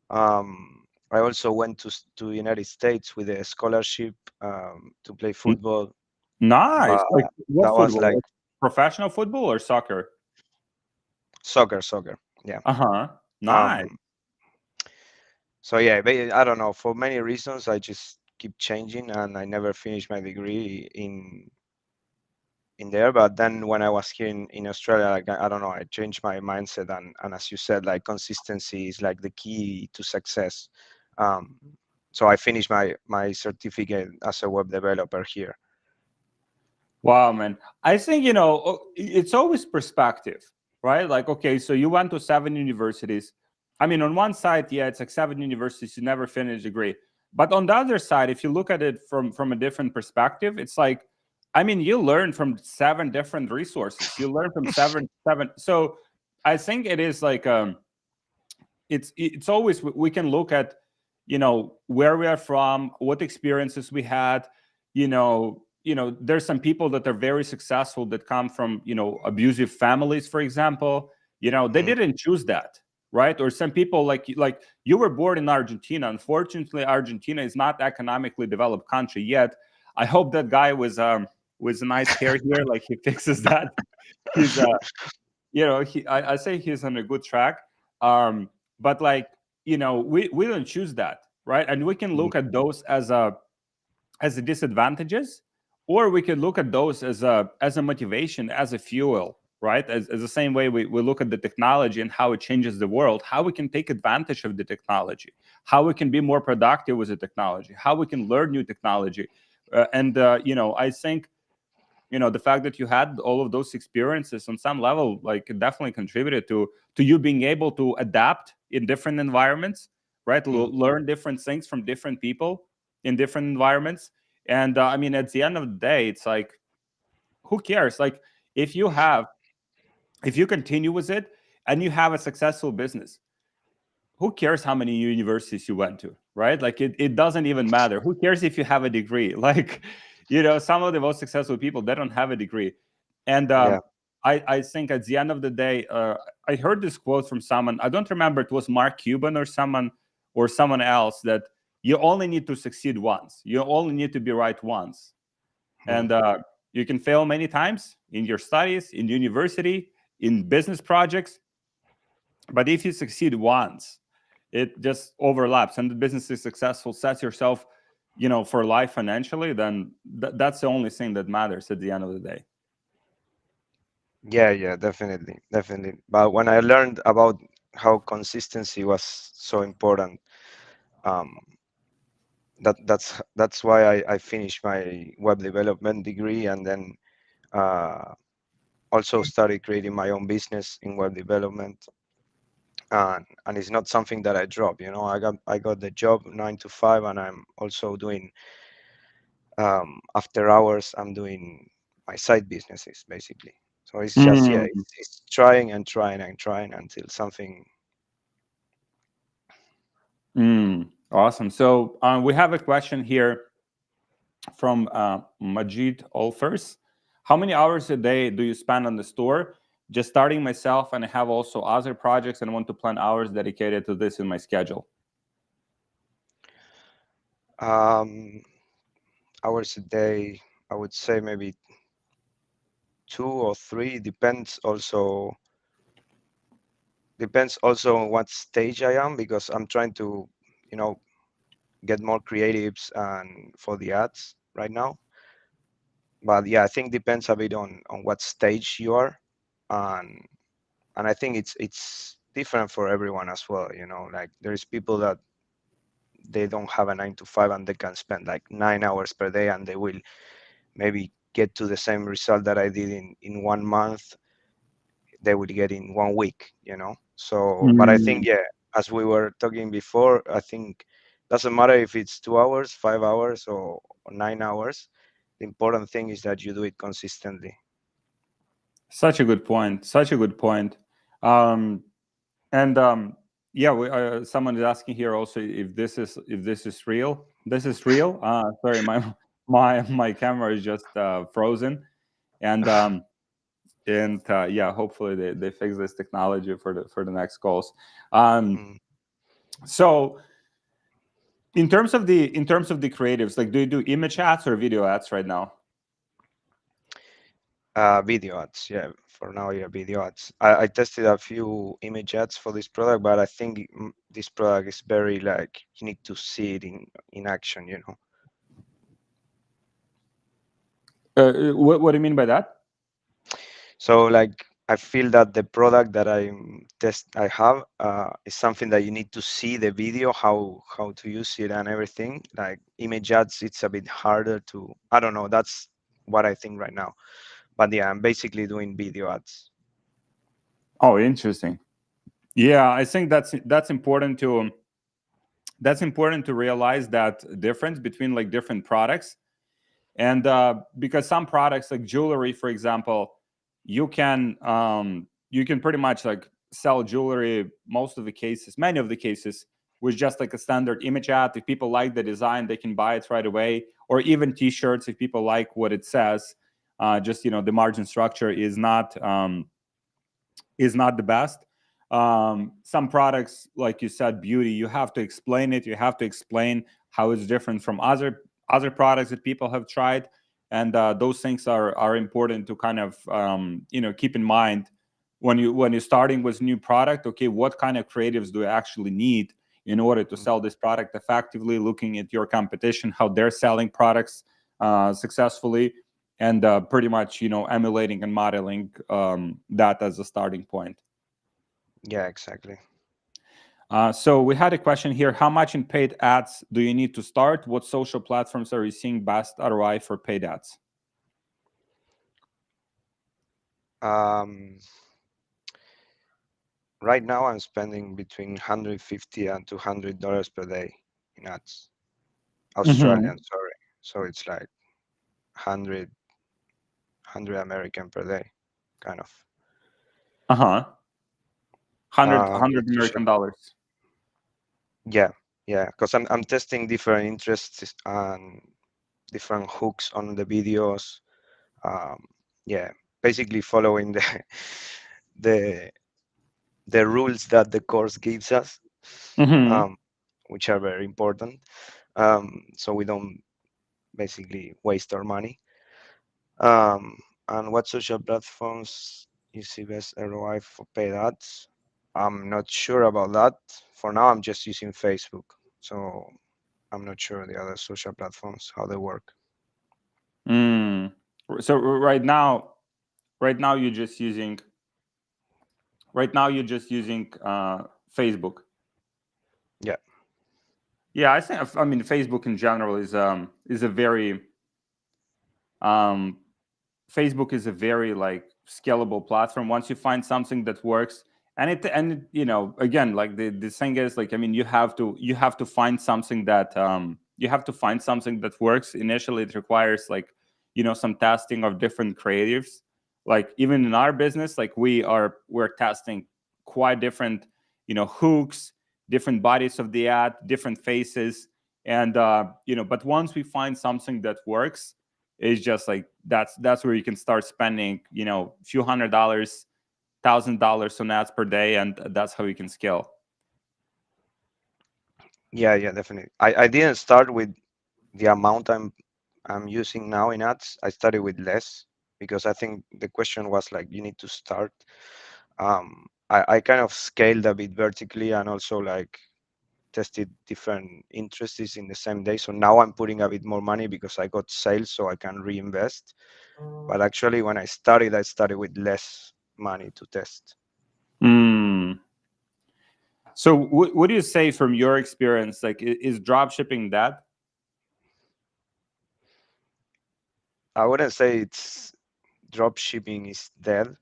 I also went to United States with a scholarship to play N- football, Nice. but Like what that was football? like Like professional football or soccer? soccer. Yeah. Uh-huh. Nice. Um, so yeah, I don't know. For many reasons, I just keep changing, and I never finished my degree in there. But then when I was here in Australia, like I don't know, I changed my mindset, and as you said, like consistency is like the key to success. Um, so I finished my certificate as a web developer here. Wow, man. I think, it's always perspective, right? Like, okay, so you went to 7 universities. I mean, on one side, yeah, it's like 7 universities, you never finish a degree. But on the other side, if you look at it from a different perspective, it's like, I mean, you learn from 7 different resources. You learn from seven. So I think it is like it's always we can look at where we are from, what experiences we had, there's some people that are very successful that come from abusive families, for example. They Mhm. didn't choose that, right? Or some people, like you were born in Argentina. Unfortunately, Argentina is not economically developed country yet. I hope that guy with a nice hair here, like he fixes that. He's I say he's on a good track. But like, we don't choose that, right? And we can Mhm. look at those as a disadvantages, or we could look at those as a motivation, as a fuel, right? As the same way we look at the technology and how it changes the world, how we can take advantage of the technology, how we can be more productive with the technology, how we can learn new technology. And I think the fact that you had all of those experiences on some level, like, it definitely contributed to you being able to adapt in different environments, right? Mhm. Learn different things from different people in different environments. And I mean, at the end of the day, it's like, who cares? Like, if you have if you continue with it and you have a successful business, who cares how many universities you went to, right? Like, it doesn't even matter. Who cares if you have a degree? Like, some of the most successful people, they don't have a degree. And Yeah. I think at the end of the day, I heard this quote from someone. I don't remember, it was Mark Cuban or someone else, that you only need to succeed once. You only need to be right once. Mhm. And you can fail many times in your studies, in university, in business projects. But if you succeed once, it just overlaps, and the business is successful, sets yourself, for life financially, then that's the only thing that matters at the end of the day. Yeah, yeah, definitely, definitely. But when I learned about how consistency was so important, um, that's why I finished my web development degree, and then uh, also started creating my own business in web development. And it's not something that I drop. I got the job 9 to 5, and I'm also doing after hours. I'm doing my side businesses basically. So it's just, yeah, Mm, it's trying and trying and trying until something. awesome. So we have a question here from Majid Olfers. How many hours a day do you spend on the store? Just starting myself, and I have also other projects, and I want to plan hours dedicated to this in my schedule. Um, Hours a day, I would say maybe 2 or 3. Depends also on what stage I am, because I'm trying to, you know, get more creatives and for the ads right now. But yeah, I think depends a bit on what stage you are, and I think it's different for everyone as well. Like there's people that they don't have a 9 to 5, and they can spend like 9 hours per day, and they will maybe get to the same result that I did in 1 month. They would get in 1 week. So, but I think, Mm. yeah, as we were talking before, I think doesn't matter if it's 2 hours, 5 hours, or 9 hours. The important thing is that you do it consistently. Such a good point. Such a good point. Um, and yeah, someone is asking here also if this is real. This is real. Sorry, my camera is just frozen, and yeah, hopefully they fix this technology for the next calls. Um, Mm. so in terms of the creatives, like, do you do image ads or video ads right now? Video ads, yeah. For now, yeah, video ads. I tested a few image ads for this product, but I think this product is very, like, you need to see it in action. What do you mean by that? So, like, I feel that the product that I have is something that you need to see the video, how to use it and everything. Like image ads, it's a bit harder to. I don't know. That's what I think right now. But yeah, I'm basically doing video ads. Oh, interesting. Yeah, I think that's important to realize that difference between, like, different products. And because some products, like jewelry, for example, you can pretty much, like, sell jewelry, many of the cases, with just like a standard image ad. If people like the design, they can buy it right away. Or even t-shirts, if people like what it says, just the margin structure is not the best. Some products, like you said, beauty, you have to explain it. You have to explain how it's different from other products that people have tried, and those things are important to kind of keep in mind when you're starting with new product. Okay, what kind of creatives do you actually need in order to Mhm. sell this product effectively? Looking at your competition, how they're selling products successfully, and pretty much emulating and modeling that as a starting point. Yeah, exactly. So we had a question here: how much in paid ads do you need to start? What social platforms are you seeing best ROI for paid ads? Um, right now, I'm spending between 150 and $200 per day in ads. Mm-hmm. Australian, sorry. So it's like 100, American per day, kind of. Uh-huh. 100 With social. American dollars. Yeah, yeah, because I'm testing different interests and different hooks on the videos. Um, yeah, basically following the the the rules that the course gives us, Mm-hmm. um, which are very important. So we don't basically waste our money. Um, and what social platforms you see best ROI for paid ads? I'm not sure about that. For now, I'm just using Facebook. So I'm not sure the other social platforms how they work. Mm. So right now you're just using Facebook. Yeah. Yeah, I mean Facebook in general is a very um Facebook is a very like scalable platform. Once you find something that works, again, like the thing is, like, I mean, you have to find something that works. Initially, it requires, like, some testing of different creatives. Like, even in our business, like, we're testing quite different, hooks, different bodies of the ad, different faces, and but once we find something that works, it's just like that's where you can start spending, a few $100s, $1,000 on ads per day, and that's how you can scale. Yeah, yeah, definitely. I didn't start with the amount I'm using now in ads. I started with less because I think the question was like you need to start. I kind of scaled a bit vertically and also like tested different interests in the same day. So now I'm putting a bit more money because I got sales, so I can reinvest. But actually, when I started with less money to test. Mm. So what do you say from your experience? Like, is drop shipping that? I wouldn't say it's drop shipping is dead.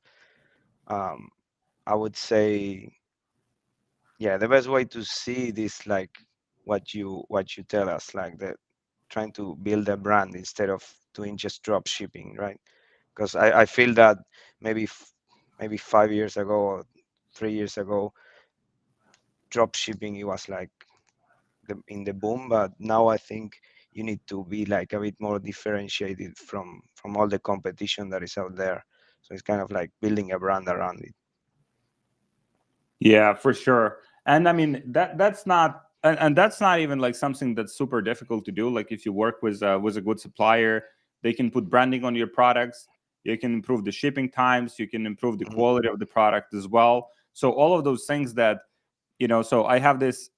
Um, I would say, yeah, the best way to see this like what you tell us, like that trying to build a brand instead of doing just drop shipping, right? Because I feel that maybe maybe 5 years ago or 3 years ago, drop shipping it was like in the boom, but now I think you need to be like a bit more differentiated from all the competition that is out there. So it's kind of like building a brand around it. Yeah, for sure. And I mean, and that's not even like something that's super difficult to do. Like, if you work with a good supplier, they can put branding on your products. You can improve the shipping times. You can improve the Mhm. quality of the product as well. So all of those things that, so I have this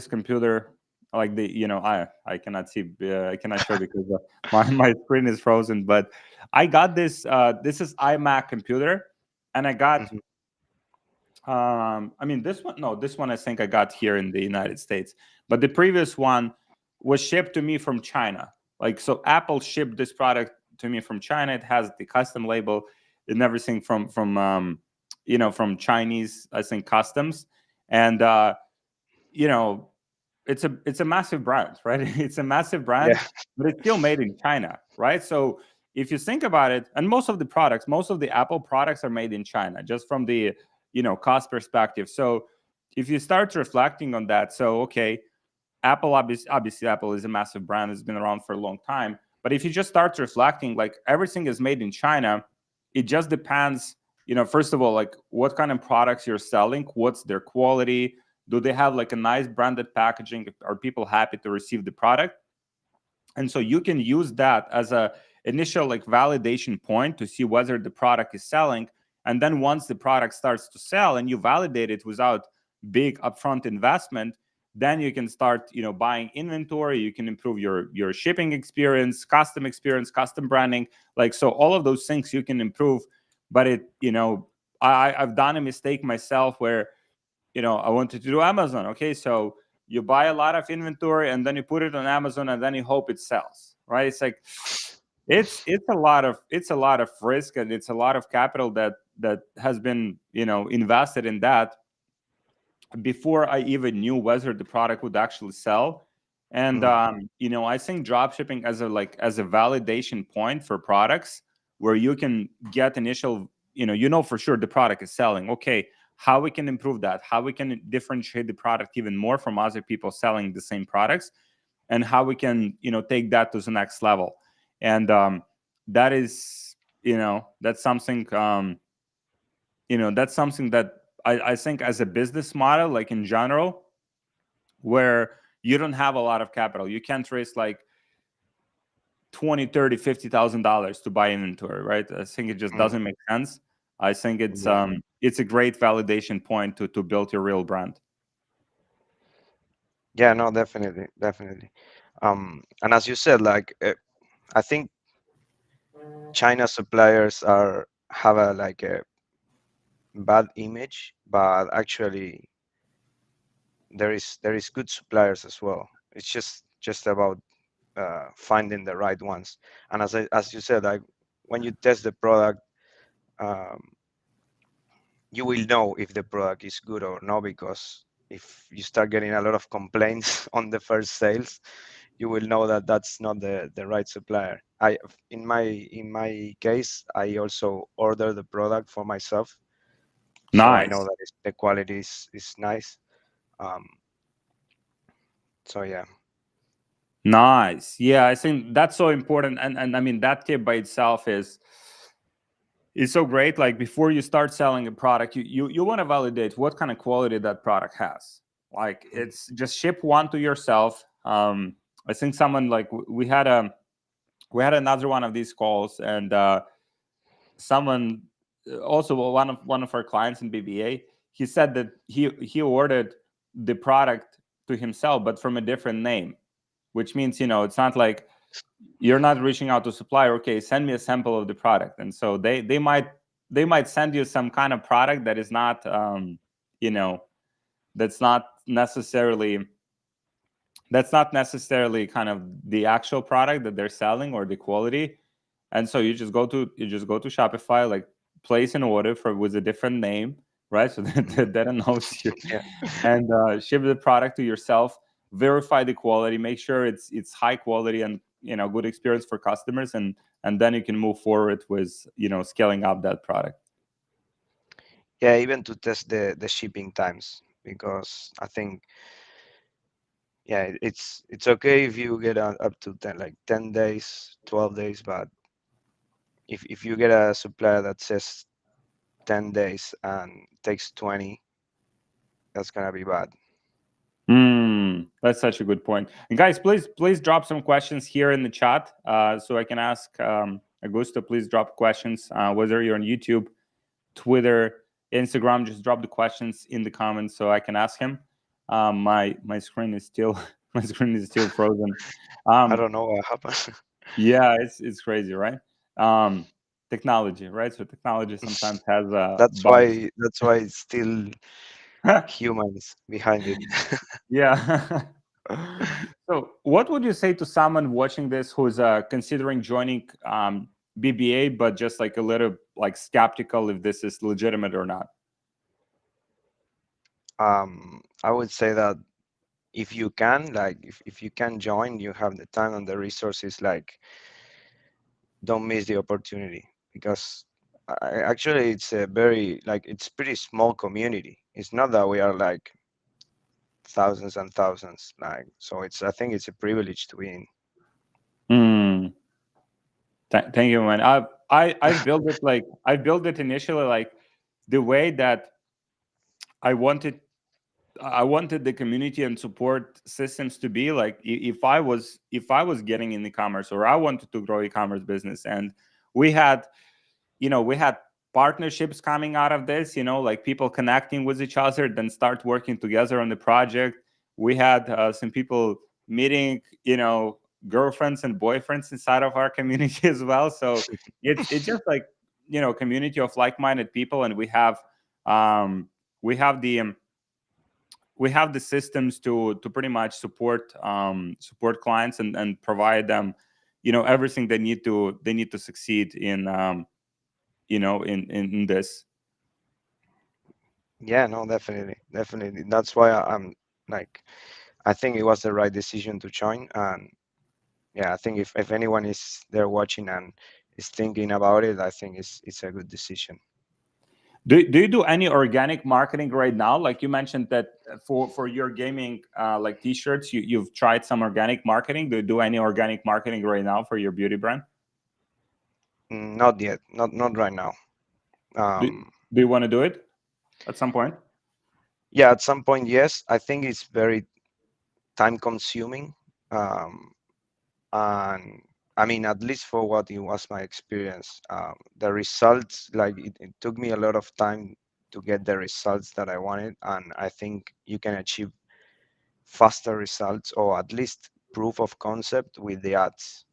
computer, like, I cannot see, I cannot show because my screen is frozen. But I got this is iMac computer, and I got, Mhm. I mean, this one I think I got here in the United States, but the previous one was shipped to me from China. Like, so Apple shipped this product to me from China. It has the custom label and everything from Chinese, I think, customs. And you know it's a massive brand, right? It's a massive brand, Yeah. but it's still made in China, right? So if you think about it, and most of the Apple products are made in China, just from the cost perspective. So if you start reflecting on that, so okay, Apple, obviously Apple is a massive brand, it's been around for a long time. But if you just start reflecting, like everything is made in China, it just depends, first of all, like what kind of products you're selling, what's their quality, do they have like a nice branded packaging, are people happy to receive the product? And so you can use that as a initial like validation point to see whether the product is selling. And then once the product starts to sell and you validate it without big upfront investment, then you can start buying inventory, you can improve your shipping experience, custom branding, like, so all of those things you can improve. But I've done a mistake myself where I wanted to do Amazon. Okay, so you buy a lot of inventory and then you put it on Amazon and then you hope it sells, right? It's like it's a lot of risk, and it's a lot of capital that has been invested in that before I even knew whether the product would actually sell. And Mm, I think drop shipping as a validation point for products where you can get initial, for sure the product is selling. Okay, how we can improve that, how we can differentiate the product even more from other people selling the same products, and how we can take that to the next level. And that is that's something that I think as a business model, like in general, where you don't have a lot of capital, you can't raise like 20, 30, $50,000 to buy inventory, right? I think it just mm, doesn't make sense. I think yeah, it's a great validation point to build your real brand. yeah, no, definitely, definitely. And as you said, like I think China suppliers are have a like a bad image, but actually there is good suppliers as well. It's just about finding the right ones. And as you said, like when you test the product, um, you will know if the product is good or not, because if you start getting a lot of complaints on the first sales, you will know that that's not the right supplier. In my case, I also order the product for myself, so I know Nice. that the quality is nice. Um, so yeah. Nice. Yeah, I think that's so important. And I mean, that tip by itself is so great. Like before you start selling a product, you want to validate what kind of quality that product has. Like Mm. it's just ship one to yourself. I think someone like we had another one of these calls, and someone also one of our clients in BBA, he said that he ordered the product to himself, but from a different name, which means it's not like you're not reaching out to supplier. Okay, send me a sample of the product, and so they might send you some kind of product that is not you know that's not necessarily kind of the actual product that they're selling or the quality. And so you just go to Shopify, like place an order for with a different name, right? So that Mm. that knows you, Yeah. and ship the product to yourself. Verify the quality, make sure it's high quality and good experience for customers, and then you can move forward with scaling up that product. Yeah, even to test the shipping times, because I think, yeah, it's okay if you get up to 10, like 10 days, 12 days, but if you get a supplier that says 10 days and takes 20, that's gonna be bad. That's such a good point. And guys, please drop some questions here in the chat, so I can ask Augusto. Please drop questions, whether you're on YouTube, Twitter, Instagram. Just drop the questions in the comments so I can ask him. My screen is still my screen is still frozen. I Um, don't know what happened. yeah, it's crazy, right? Um, Technology, right? So technology sometimes has bugs. That's why it's still humans behind it. Yeah. So, what would you say to someone watching this who's considering joining BBA, but just like a little like skeptical if this is legitimate or not? I would say that if you can, like, if you can join, you have the time and the resources, like, don't miss the opportunity, because actually it's a very, like, it's pretty small community. It's not that we are like thousands and thousands. Like, so it's, I think it's a privilege to be in. Mm, thank you, man. I've built it like I built it initially like the way that I wanted I wanted the community and support systems to be like if I was getting in e-commerce or I wanted to grow e-commerce business and we had we had partnerships coming out of this, like people connecting with each other, then start working together on the project. We had some people meeting, girlfriends and boyfriends inside of our community as well. So it's just like, community of like-minded people. And um, we have the, we have the systems to pretty much support clients and provide them, everything they need to succeed in, in this. Yeah, no, definitely, definitely. That's why I'm like, I think it was the right decision to join. And yeah, I think if anyone is there watching and is thinking about it, I think it's a good decision. Do you do any organic marketing right now? Like you mentioned that for your gaming like t-shirts, you've tried some organic marketing. Do you do any organic marketing right now for your beauty brand? Not yet, not right now. Do, Um, do you want to do it at some point? yeah, at some point, yes. I think it's very time consuming. Um, and I mean, at least for what it was my experience, the results, like it took me a lot of time to get the results that I wanted, and I think you can achieve faster results or at least proof of concept with the ads.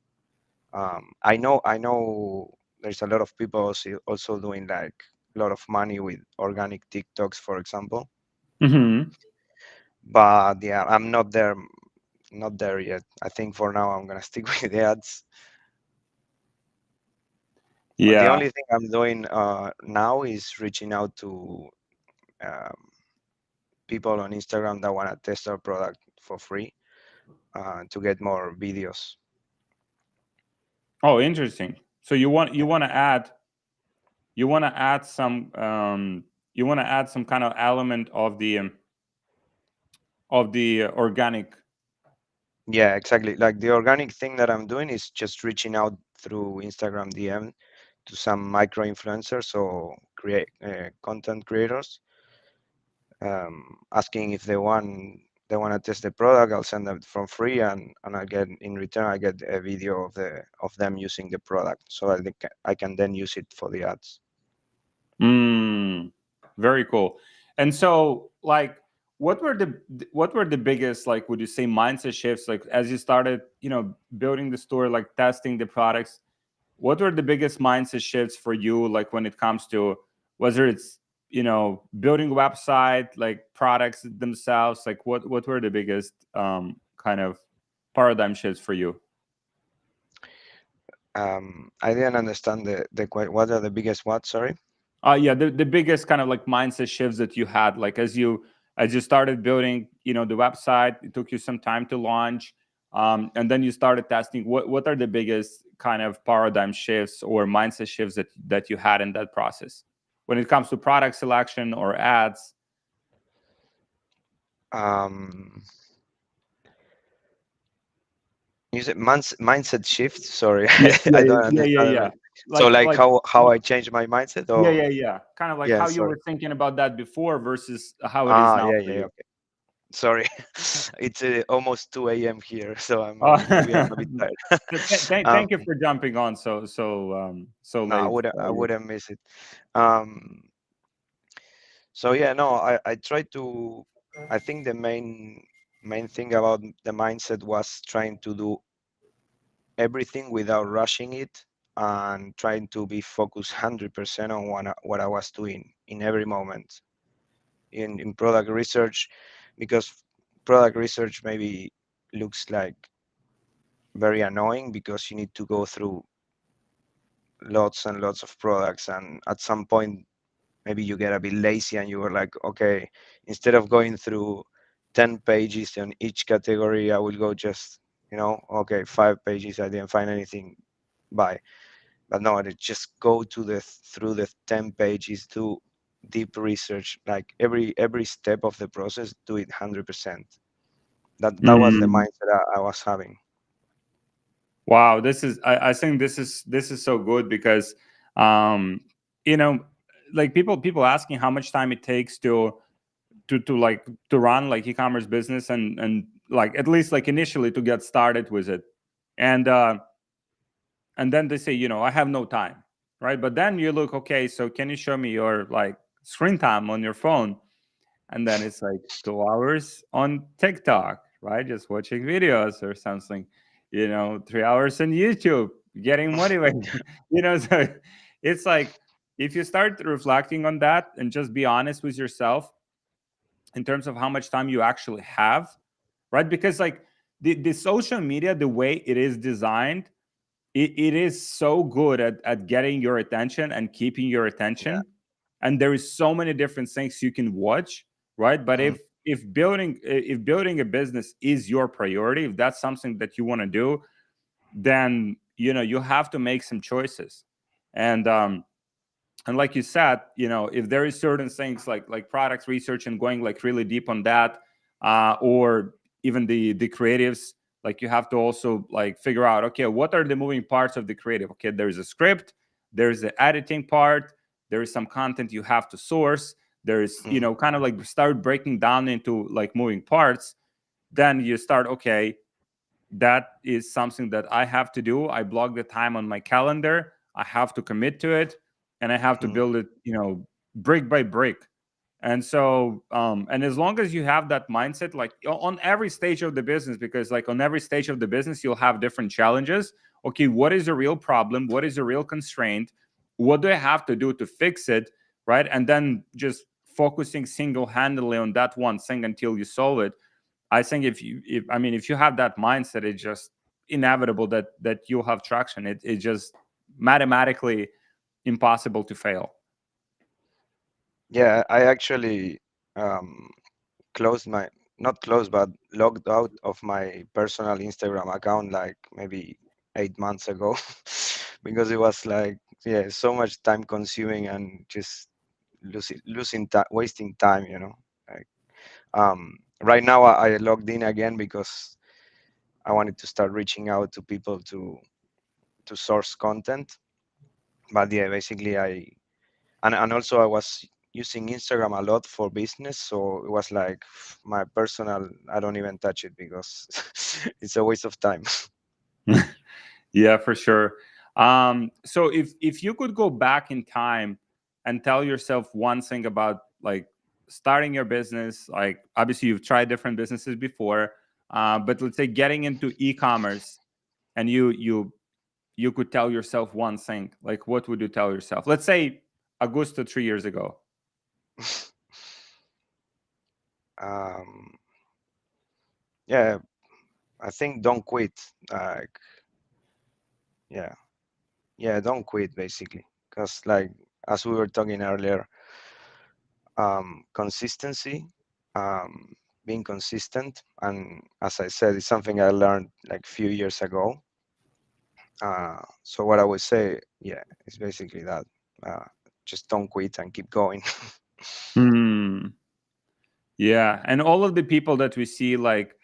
I know there's a lot of people also doing like a lot of money with organic TikToks, for example, Hmm. but yeah, I'm not there yet. I think for now I'm gonna stick with the ads. The Yeah. only thing I'm doing now is reaching out to um, people on Instagram that want to test our product for free to get more videos. Oh, interesting. So you want to add some you want to add some kind of element of the organic. Yeah, exactly. Like the organic thing that I'm doing is just reaching out through Instagram DM to some micro influencers or create content creators, asking if they want to test the product. I'll send them from free, and I get in return I get a video of them using the product, so I can then use it for the ads. Mm, very cool. And so, like, what were the biggest, like, would you say, mindset shifts, like, as you started, building the store, like, testing the products? What were the biggest mindset shifts for you, like, when it comes to whether it's building a website, like products themselves, like, what were the biggest kind of paradigm shifts for you? I didn't understand what are the biggest what? Sorry. Yeah, the biggest kind of like mindset shifts that you had, like as you started building, the website, it took you some time to launch, and then you started testing. What are the biggest kind of paradigm shifts or mindset shifts that you had in that process when it comes to product selection or ads? Um, you said mindset shift. Sorry, Yeah, yeah, I don't yeah, yeah, understand yeah. it. So like Like how I changed my mindset yeah, or yeah, yeah. Kind of like yeah, how you sorry. were thinking about that before versus how it is now Yeah, for yeah, you. okay. Sorry. It's almost 2 a.m. here, so Uh, maybe I'm a bit tired. thank you Um, for jumping on so no, late. I wouldn't miss it. Um, so yeah, no, I tried to. I think the main thing about the mindset was trying to do everything without rushing it and trying to be focused 100% on what I was doing in every moment in product research, because product research maybe looks like very annoying because you need to go through lots and lots of products, and at some point maybe you get a bit lazy and you were like, okay, instead of going through 10 pages on each category, I will go just, okay, 5 pages, I didn't find anything, bye. But no, they just go to the through the 10 pages, do deep research, like every step of the process, do it 100%. That was the Mm. mindset I was having. Wow, this is I think this is so good because um you know like people asking how much time it takes to like to run like e-commerce business and like at least like initially to get started with it. And and then they say, I have no time, right? But then you look, okay, so can you show me your like screen time on your phone? And then it's like 2 hours on TikTok, right? Just watching videos or something, 3 hours on YouTube, getting motivated, so it's like if you start reflecting on that and just be honest with yourself in terms of how much time you actually have, right? Because like the social media, the way it is designed, it is so good at getting your attention and keeping your Yeah. attention. And there is so many different things you can watch, right? But Mhm. if building a business is your priority, if that's something that you want to do, then you have to make some choices. And like you said, if there is certain things like products research and going like really deep on that, or even the creatives, like you have to also like figure out, okay, what are the moving parts of the creative? Okay, there's a script, there's the editing part, there is some content you have to source, there's Mhm. kind of like start breaking down into like moving parts. Then you start, okay, that is something that I have to do. I block the time on my calendar. I have to commit to it, and I have to Mhm. build it, brick by brick. And so, and as long as you have that mindset, like on every stage of the business, because like on every stage of the business, you'll have different challenges. Okay, what is the real problem? What is the real constraint? What do I have to do to fix it? Right. And then just focusing single handedly on that one thing until you solve it. I think if you have that mindset, it's just inevitable that you'll have traction. It's just mathematically impossible to fail. Yeah, I actually um, closed my, not closed, but logged out of my personal Instagram account like maybe 8 months ago because it was like, yeah, so much time consuming and just losing time, wasting time, Like, right now I logged in again because I wanted to start reaching out to people to source content. But yeah, basically and also I was using Instagram a lot for business, so it was like my personal, I don't even touch it because it's a waste of time. Yeah, for sure. So if you could go back in time and tell yourself one thing about like starting your business, like obviously you've tried different businesses before, but let's say getting into e-commerce, and you could tell yourself one thing, like what would you tell yourself? Let's say Augusto 3 years ago. um, yeah, I think don't quit. Like, yeah, yeah, don't quit basically, because like as we were talking earlier, consistency, um, being consistent, and as I said, it's something I learned like few years ago. So what I would say, yeah, is basically that. Uh, just don't quit and keep going. Hmm. Yeah, and all of the people that we see, like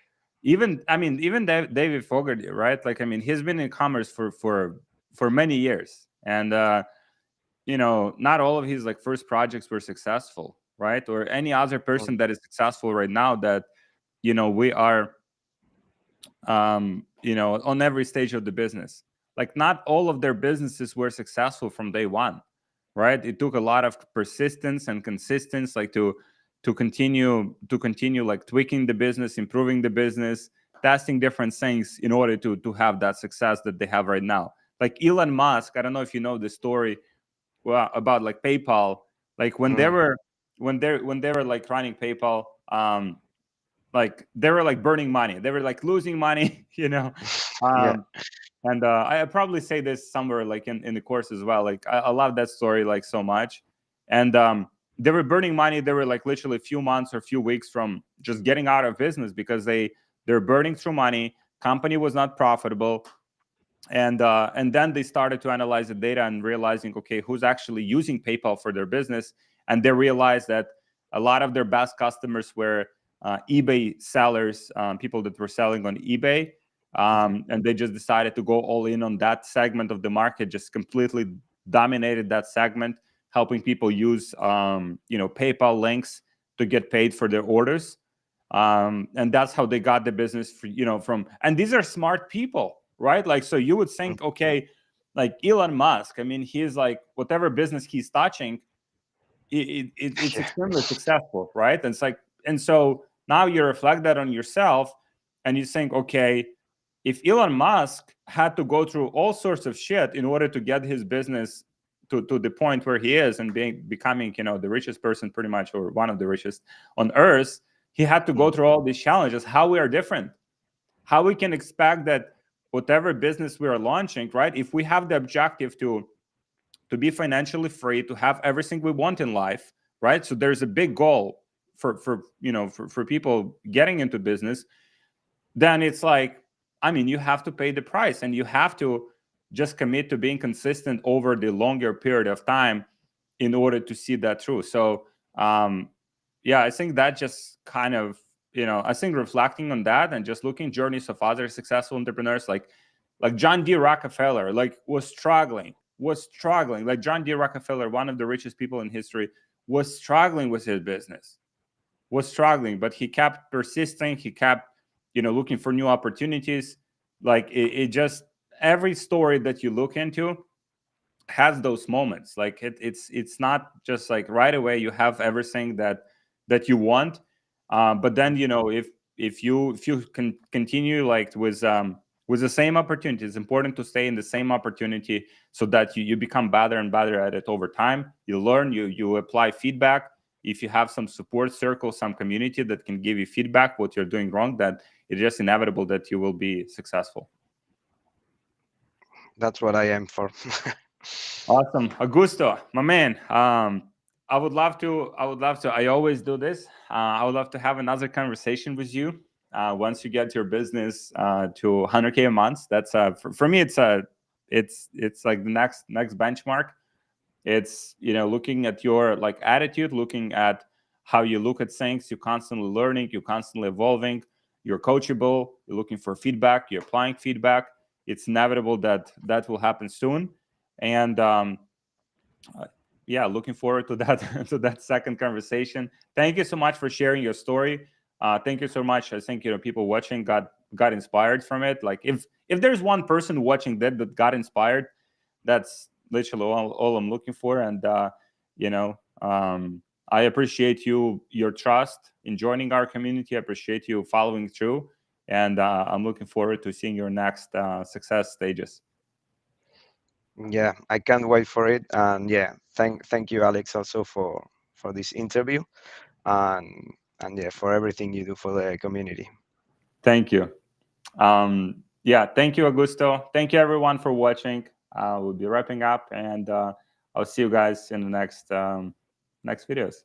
even David Fogarty, right? Like, I mean, he's been in commerce for many years, and not all of his like first projects were successful, right? Or any other person that is successful right now that we are on every stage of the business. Like, not all of their businesses were successful from day one, right? It took a lot of persistence and consistency, like to continue like tweaking the business, improving the business, testing different things in order to have that success that they have right now. Like Elon Musk, I don't know if you know the story, well, about like PayPal. Like when they Mm, were when they were like running PayPal, like they were like burning money, they were like losing money, yeah. um and I probably say this somewhere like in the course as well. Like I love that story like so much. And they were burning money. They were like literally a few months or a few weeks from just getting out of business because they're burning through money. Company was not profitable. And then they started to analyze the data and realizing, okay, who's actually using PayPal for their business. and they realized that a lot of their best customers were eBay sellers, people that were selling on eBay. And they just decided to go all in on that segment of the market, just completely dominated that segment, helping people use PayPal links to get paid for their orders. And that's how they got the business from, and these are smart people, right? Like, so you would think, okay, like Elon Musk, I mean, he's like, whatever business he's touching, it's Yeah. extremely successful, right? And it's like, and so now you reflect that on yourself, and you think, okay, if Elon Musk had to go through all sorts of shit in order to get his business to the point where he is and becoming, the richest person pretty much, or one of the richest on earth, he had to go through all these challenges. How we are different, how we can expect that whatever business we are launching, right? If we have the objective to be financially free, to have everything we want in life, right? So there's a big goal for people getting into business. Then it's like, I mean, you have to pay the price, and you have to just commit to being consistent over the longer period of time in order to see that through. So yeah, I think that just kind of, I think reflecting on that and just looking journeys of other successful entrepreneurs, like John D. Rockefeller, like was struggling. Like John D. Rockefeller, one of the richest people in history, was struggling with his business, but he kept persisting. He kept, looking for new opportunities. Like it just, every story that you look into has those moments. Like it's not just like right away you have everything that you want, but then if you can continue like with the same opportunity. It's important to stay in the same opportunity so that you become better and better at it over time. You learn, you apply feedback. If you have some support circle, some community that can give you feedback what you're doing wrong, that it's just inevitable that you will be successful. That's what I am for. Awesome. Augusto, my man. I always do this. I would love to have another conversation with you once you get your business to 100K a month. That's for me, it's like the next benchmark. It's, looking at your like attitude, looking at how you look at things. You're constantly learning, you're constantly evolving, you're coachable, you're looking for feedback, you're applying feedback. It's inevitable that will happen soon. And yeah, looking forward to that to that second conversation. Thank you so much for sharing your story. Thank you so much. I think people watching got inspired from it. Like if there's one person watching that got inspired, that's literally all I'm looking for. And I appreciate your trust in joining our community. I appreciate you following through, and I'm looking forward to seeing your next success stages. Yeah, I can't wait for it. And yeah, thank you, Alex, also for this interview, and yeah, for everything you do for the community. Thank you. Yeah, thank you, Augusto. Thank you, everyone, for watching. We'll be wrapping up, and I'll see you guys in the next videos.